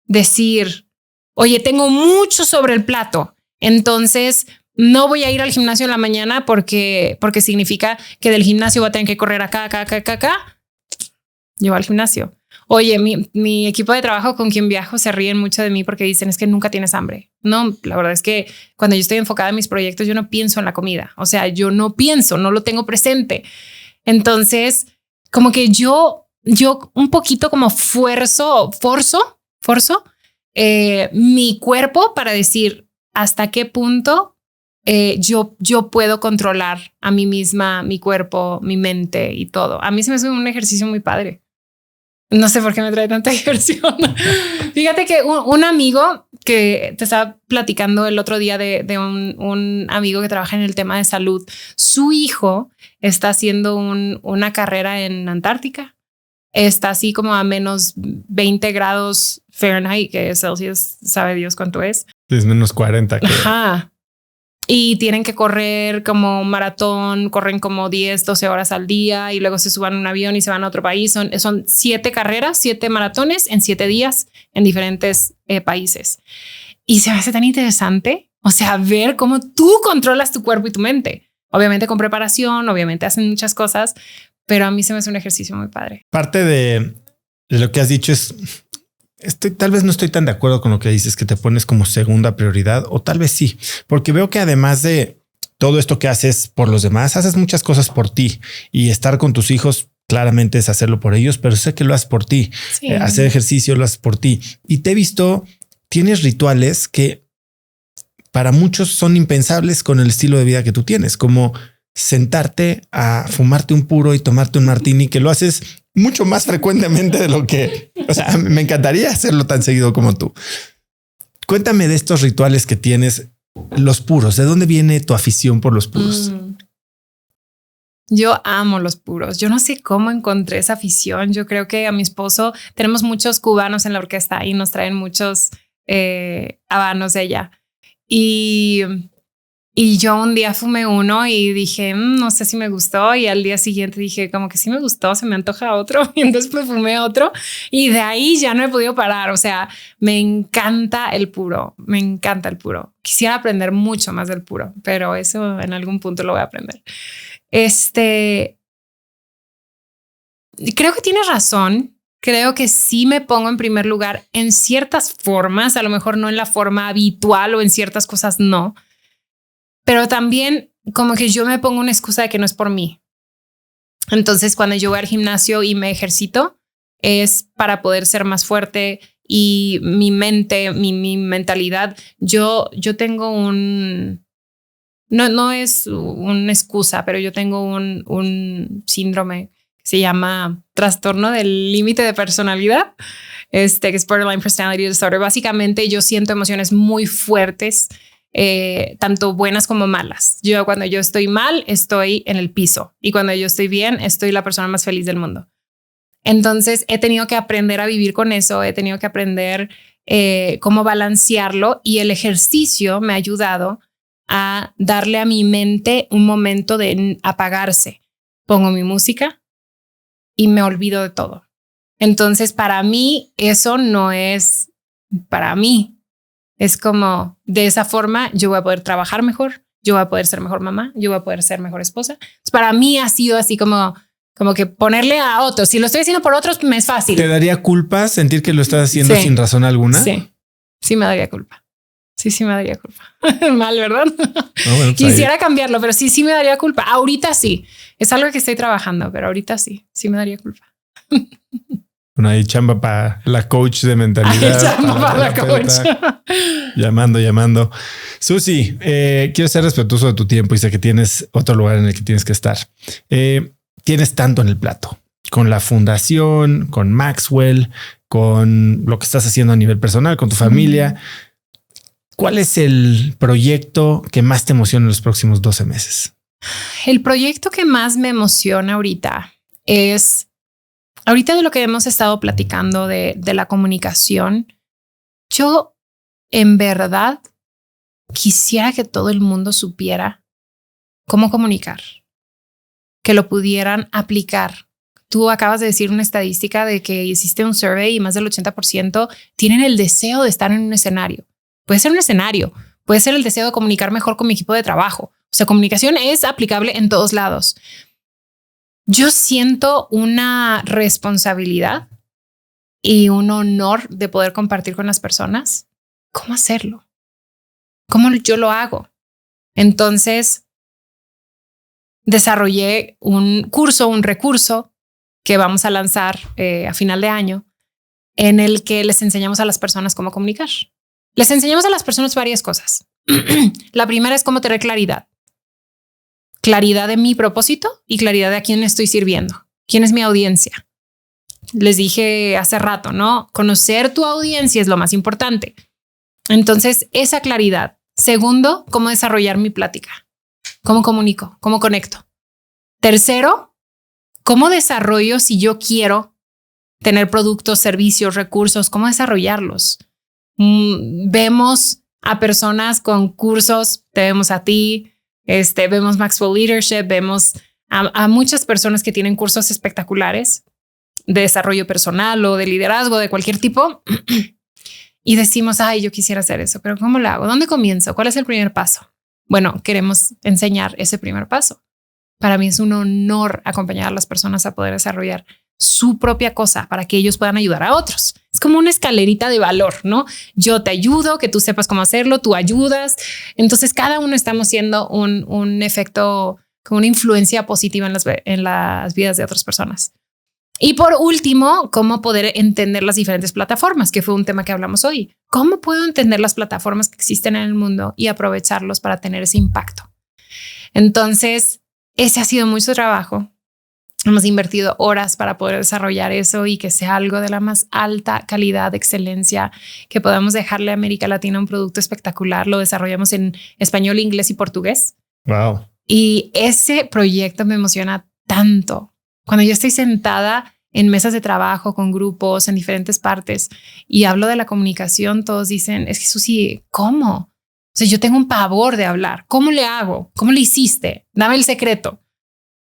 decir, oye, tengo mucho sobre el plato, entonces no voy a ir al gimnasio en la mañana porque significa que del gimnasio voy a tener que correr acá. Yo voy al gimnasio. Oye, mi equipo de trabajo con quien viajo se ríen mucho de mí porque dicen es que nunca tienes hambre. No, la verdad es que cuando yo estoy enfocada en mis proyectos, yo no pienso en la comida. O sea, yo no pienso, no lo tengo presente. Entonces, como que yo un poquito como forzo mi cuerpo para decir hasta qué punto yo puedo controlar a mí misma, mi cuerpo, mi mente y todo. A mí se me hace un ejercicio muy padre. No sé por qué me trae tanta diversión. Fíjate que un amigo que te estaba platicando el otro día de un amigo que trabaja en el tema de salud, su hijo está haciendo una carrera en Antártica. Está así como a menos 20 grados Fahrenheit, que es Celsius, sabe Dios cuánto es. Es menos 40. Ajá. Y tienen que correr como maratón, corren como 10, 12 horas al día y luego se suban a un avión y se van a otro país. Son 7 carreras, 7 maratones en 7 días en diferentes países. Y se me hace tan interesante, o sea, ver cómo tú controlas tu cuerpo y tu mente. Obviamente con preparación, obviamente hacen muchas cosas, pero a mí se me hace un ejercicio muy padre. Parte de lo que has dicho es... tal vez no estoy tan de acuerdo con lo que dices, que te pones como segunda prioridad, o tal vez sí, porque veo que además de todo esto que haces por los demás, haces muchas cosas por ti y estar con tus hijos claramente es hacerlo por ellos, pero sé que lo haces por ti. Sí. Hacer ejercicio lo haces por ti y te he visto, tienes rituales que para muchos son impensables con el estilo de vida que tú tienes, como sentarte a fumarte un puro y tomarte un martini, que lo haces mucho más frecuentemente de lo que, o sea, me encantaría hacerlo tan seguido como tú. Cuéntame de estos rituales que tienes, los puros. ¿De dónde viene tu afición por los puros? Yo amo los puros. Yo no sé cómo encontré esa afición. Yo creo que a mi esposo, tenemos muchos cubanos en la orquesta y nos traen muchos habanos de allá. Y yo un día fumé uno y dije, no sé si me gustó. Y al día siguiente dije, como que sí me gustó, se me antoja otro. Y entonces pues fumé otro y de ahí ya no he podido parar. O sea, me encanta el puro, me encanta el puro. Quisiera aprender mucho más del puro, pero eso en algún punto lo voy a aprender. Creo que tienes razón. Creo que sí me pongo en primer lugar en ciertas formas, a lo mejor no en la forma habitual o en ciertas cosas no. Pero también como que yo me pongo una excusa de que no es por mí. Entonces, cuando yo voy al gimnasio y me ejercito, es para poder ser más fuerte y mi mente, mi mentalidad. Yo tengo no es una excusa, pero yo tengo un síndrome que se llama trastorno del límite de personalidad, que es borderline personality disorder. Básicamente, yo siento emociones muy fuertes, tanto buenas como malas. Cuando yo estoy mal, estoy en el piso y cuando yo estoy bien, estoy la persona más feliz del mundo. Entonces he tenido que aprender a vivir con eso, he tenido que aprender cómo balancearlo y el ejercicio me ha ayudado a darle a mi mente un momento de apagarse. Pongo mi música y me olvido de todo. Entonces para mí eso no es para mí. Es como de esa forma yo voy a poder trabajar mejor, yo voy a poder ser mejor mamá, yo voy a poder ser mejor esposa. Entonces, para mí ha sido así como que ponerle a otros. Si lo estoy haciendo por otros, me es fácil. ¿Te daría culpa sentir que lo estás haciendo sin razón alguna? Sí me daría culpa. Sí me daría culpa. Mal, ¿verdad? No, bueno, quisiera cambiarlo, pero sí me daría culpa. Ahorita sí. Es algo que estoy trabajando, pero ahorita sí me daría culpa. Bueno, hay chamba para la coach de mentalidad. Hay chamba para la coach. Llamando. Susi, quiero ser respetuoso de tu tiempo y sé que tienes otro lugar en el que tienes que estar. tienes tanto en el plato, con la fundación, con Maxwell, con lo que estás haciendo a nivel personal, con tu familia. ¿Cuál es el proyecto que más te emociona en los próximos 12 meses? El proyecto que más me emociona ahorita es, ahorita de lo que hemos estado platicando de la comunicación, yo en verdad quisiera que todo el mundo supiera cómo comunicar, que lo pudieran aplicar. Tú acabas de decir una estadística de que hiciste un survey y más del 80% tienen el deseo de estar en un escenario. Puede ser un escenario, puede ser el deseo de comunicar mejor con mi equipo de trabajo. O sea, comunicación es aplicable en todos lados. Yo siento una responsabilidad y un honor de poder compartir con las personas cómo hacerlo, cómo yo lo hago. Entonces, desarrollé un curso, un recurso que vamos a lanzar a final de año, en el que les enseñamos a las personas cómo comunicar. Les enseñamos a las personas varias cosas. La primera es cómo tener claridad. Claridad de mi propósito y claridad de a quién estoy sirviendo. ¿Quién es mi audiencia? Les dije hace rato, ¿no? Conocer tu audiencia es lo más importante. Entonces, esa claridad. Segundo, cómo desarrollar mi plática. ¿Cómo comunico? ¿Cómo conecto? Tercero, ¿cómo desarrollo si yo quiero tener productos, servicios, recursos? ¿Cómo desarrollarlos? Vemos a personas con cursos, te vemos a ti, vemos Maxwell Leadership, vemos a muchas personas que tienen cursos espectaculares de desarrollo personal o de liderazgo de cualquier tipo y decimos, ay, yo quisiera hacer eso, pero ¿cómo lo hago? ¿Dónde comienzo? ¿Cuál es el primer paso? Bueno, queremos enseñar ese primer paso. Para mí es un honor acompañar a las personas a poder desarrollar su propia cosa para que ellos puedan ayudar a otros. Es como una escalerita de valor, ¿no? Yo te ayudo, que tú sepas cómo hacerlo, tú ayudas. Entonces cada uno estamos siendo un efecto, como una influencia positiva en las vidas de otras personas. Y por último, cómo poder entender las diferentes plataformas, que fue un tema que hablamos hoy. ¿Cómo puedo entender las plataformas que existen en el mundo y aprovecharlos para tener ese impacto? Entonces, ese ha sido mucho trabajo. Hemos invertido horas para poder desarrollar eso y que sea algo de la más alta calidad, excelencia, que podamos dejarle a América Latina un producto espectacular. Lo desarrollamos en español, inglés y portugués. Wow. Y ese proyecto me emociona tanto. Cuando yo estoy sentada en mesas de trabajo con grupos en diferentes partes y hablo de la comunicación, todos dicen, es que Susi, ¿cómo? O sea, yo tengo un pavor de hablar. ¿Cómo le hago? ¿Cómo le hiciste? Dame el secreto.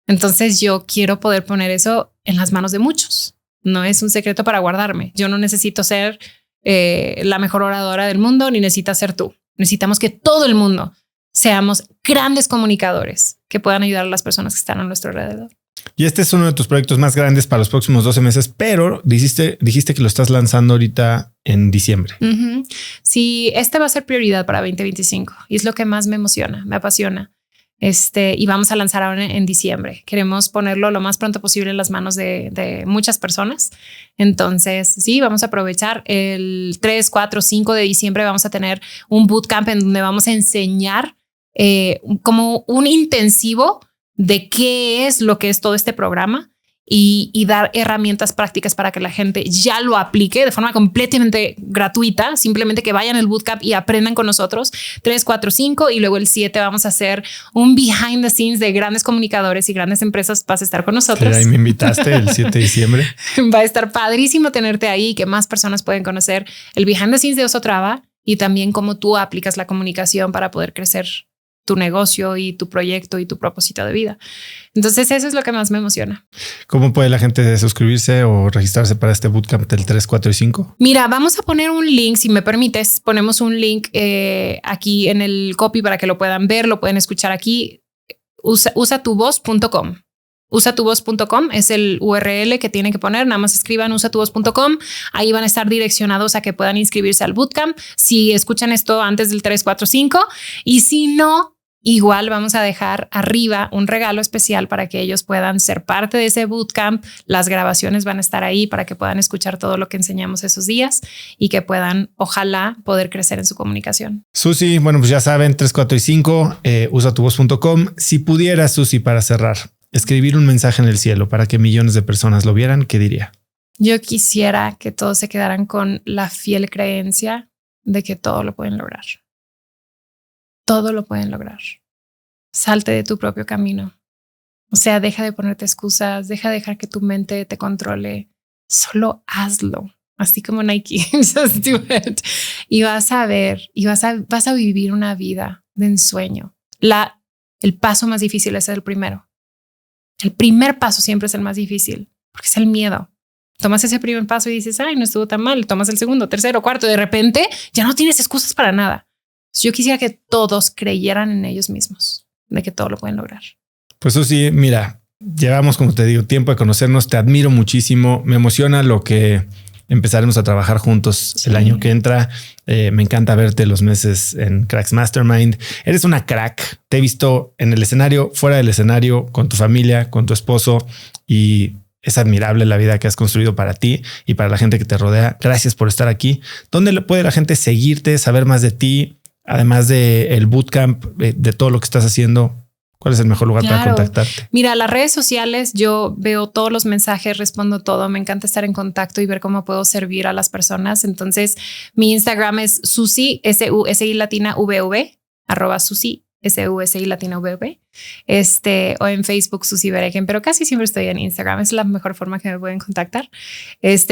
Entonces yo quiero poder poner eso en las manos de muchos. No es un secreto para guardarme. Yo no necesito ser la mejor oradora del mundo, ni necesitas ser tú. Necesitamos que todo el mundo seamos grandes comunicadores que puedan ayudar a las personas que están a nuestro alrededor. Y este es uno de tus proyectos más grandes para los próximos 12 meses, pero dijiste que lo estás lanzando ahorita en diciembre. Uh-huh. Sí, este va a ser prioridad para 2025 y es lo que más me emociona, me apasiona. Y vamos a lanzar ahora en diciembre. Queremos ponerlo lo más pronto posible en las manos de muchas personas. Entonces, sí, vamos a aprovechar el 3, 4, 5 de diciembre. Vamos a tener un bootcamp en donde vamos a enseñar como un intensivo de qué es lo que es todo este programa y dar herramientas prácticas para que la gente ya lo aplique de forma completamente gratuita. Simplemente que vayan al bootcamp y aprendan con nosotros 3, 4, 5 y luego el 7 vamos a hacer un behind the scenes de grandes comunicadores y grandes empresas. Vas a estar con nosotros. Ahí me invitaste el 7 de diciembre. Va a estar padrísimo tenerte ahí, que más personas pueden conocer el behind the scenes de Oso Traba y también cómo tú aplicas la comunicación para poder crecer tu negocio y tu proyecto y tu propósito de vida. Entonces eso es lo que más me emociona. ¿Cómo puede la gente suscribirse o registrarse para este bootcamp del 3, 4 y 5? Mira, vamos a poner un link, si me permites, ponemos un link aquí en el copy para que lo puedan ver, lo pueden escuchar aquí. Usatuvoz.com. Usatuvoz.com es el URL que tienen que poner. Nada más escriban usatuvoz.com. Ahí van a estar direccionados a que puedan inscribirse al bootcamp si escuchan esto antes del 3, 4, 5. Y si no, igual vamos a dejar arriba un regalo especial para que ellos puedan ser parte de ese bootcamp. Las grabaciones van a estar ahí para que puedan escuchar todo lo que enseñamos esos días y que puedan, ojalá, poder crecer en su comunicación. Susi, bueno, pues ya saben, 3, 4 y 5, usatuvoz.com. Si pudieras, Susi, para cerrar, escribir un mensaje en el cielo para que millones de personas lo vieran, ¿qué diría? Yo quisiera que todos se quedaran con la fiel creencia de que todo lo pueden lograr. Todo lo pueden lograr. Salte de tu propio camino. O sea, deja de ponerte excusas, deja de dejar que tu mente te controle. Solo hazlo. Así como Nike. Just do it. Y vas a ver, y vas a vivir una vida de ensueño. El paso más difícil es el primero. El primer paso siempre es el más difícil, porque es el miedo. Tomas ese primer paso y dices, ay, no estuvo tan mal. Tomas el segundo, tercero, cuarto. De repente ya no tienes excusas para nada. Yo quisiera que todos creyeran en ellos mismos, de que todo lo pueden lograr. Pues Susi, mira, llevamos, como te digo, tiempo de conocernos. Te admiro muchísimo. Me emociona lo que empezaremos a trabajar juntos el año que entra. Me encanta verte los meses en Cracks Mastermind. Eres una crack. Te he visto en el escenario, fuera del escenario, con tu familia, con tu esposo, y es admirable la vida que has construido para ti y para la gente que te rodea. Gracias por estar aquí. ¿Dónde puede la gente seguirte, saber más de ti? Además de el bootcamp, de todo lo que estás haciendo, ¿cuál es el mejor lugar para contactarte? Mira, las redes sociales, yo veo todos los mensajes, respondo todo. Me encanta estar en contacto y ver cómo puedo servir a las personas. Entonces, mi Instagram es Susi, SUSI latina VV, @ Susi latina VV. O en Facebook Susi Bereken, pero casi siempre estoy en Instagram. Es la mejor forma que me pueden contactar.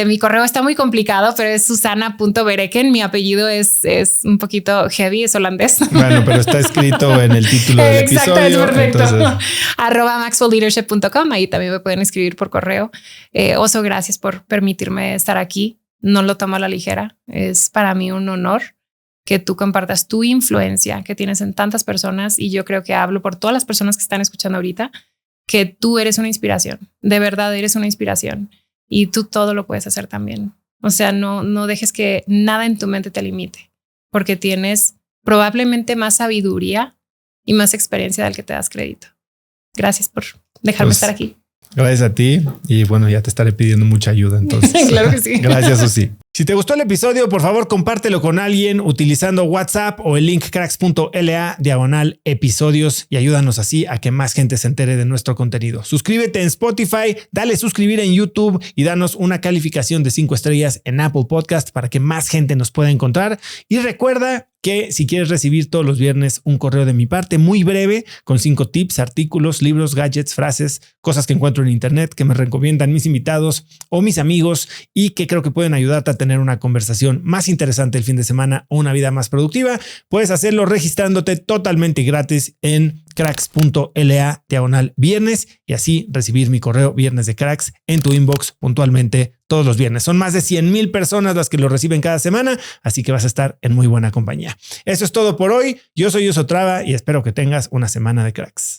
Mi correo está muy complicado, pero es susana.bereken. Mi apellido es un poquito heavy, es holandés. Bueno, pero está escrito en el título del Exacto, episodio. Es perfecto. Entonces... @maxwellleadership.com. Ahí también me pueden escribir por correo. Oso, gracias por permitirme estar aquí. No lo tomo a la ligera. Es para mí un honor que tú compartas tu influencia que tienes en tantas personas, y yo creo que hablo por todas las personas que están escuchando ahorita, que tú eres una inspiración, de verdad eres una inspiración, y tú todo lo puedes hacer también. O sea, no dejes que nada en tu mente te limite, porque tienes probablemente más sabiduría y más experiencia del que te das crédito. Gracias por dejarme estar aquí. Gracias a ti, y bueno, ya te estaré pidiendo mucha ayuda entonces. Claro que sí. Gracias, Susi. Si te gustó el episodio, por favor, compártelo con alguien utilizando WhatsApp o el link cracks.la/episodios, y ayúdanos así a que más gente se entere de nuestro contenido. Suscríbete en Spotify, dale suscribir en YouTube y danos una calificación de 5 estrellas en Apple Podcast para que más gente nos pueda encontrar. Y recuerda que si quieres recibir todos los viernes un correo de mi parte muy breve con 5 tips, artículos, libros, gadgets, frases, cosas que encuentro en internet que me recomiendan mis invitados o mis amigos y que creo que pueden ayudarte a tener una conversación más interesante el fin de semana o una vida más productiva, puedes hacerlo registrándote totalmente gratis en cracks.la/viernes y así recibir mi correo Viernes de Cracks en tu inbox puntualmente todos los viernes. Son más de 100,000 personas las que lo reciben cada semana, así que vas a estar en muy buena compañía. Eso es todo por hoy. Yo soy Oso Traba y espero que tengas una semana de cracks.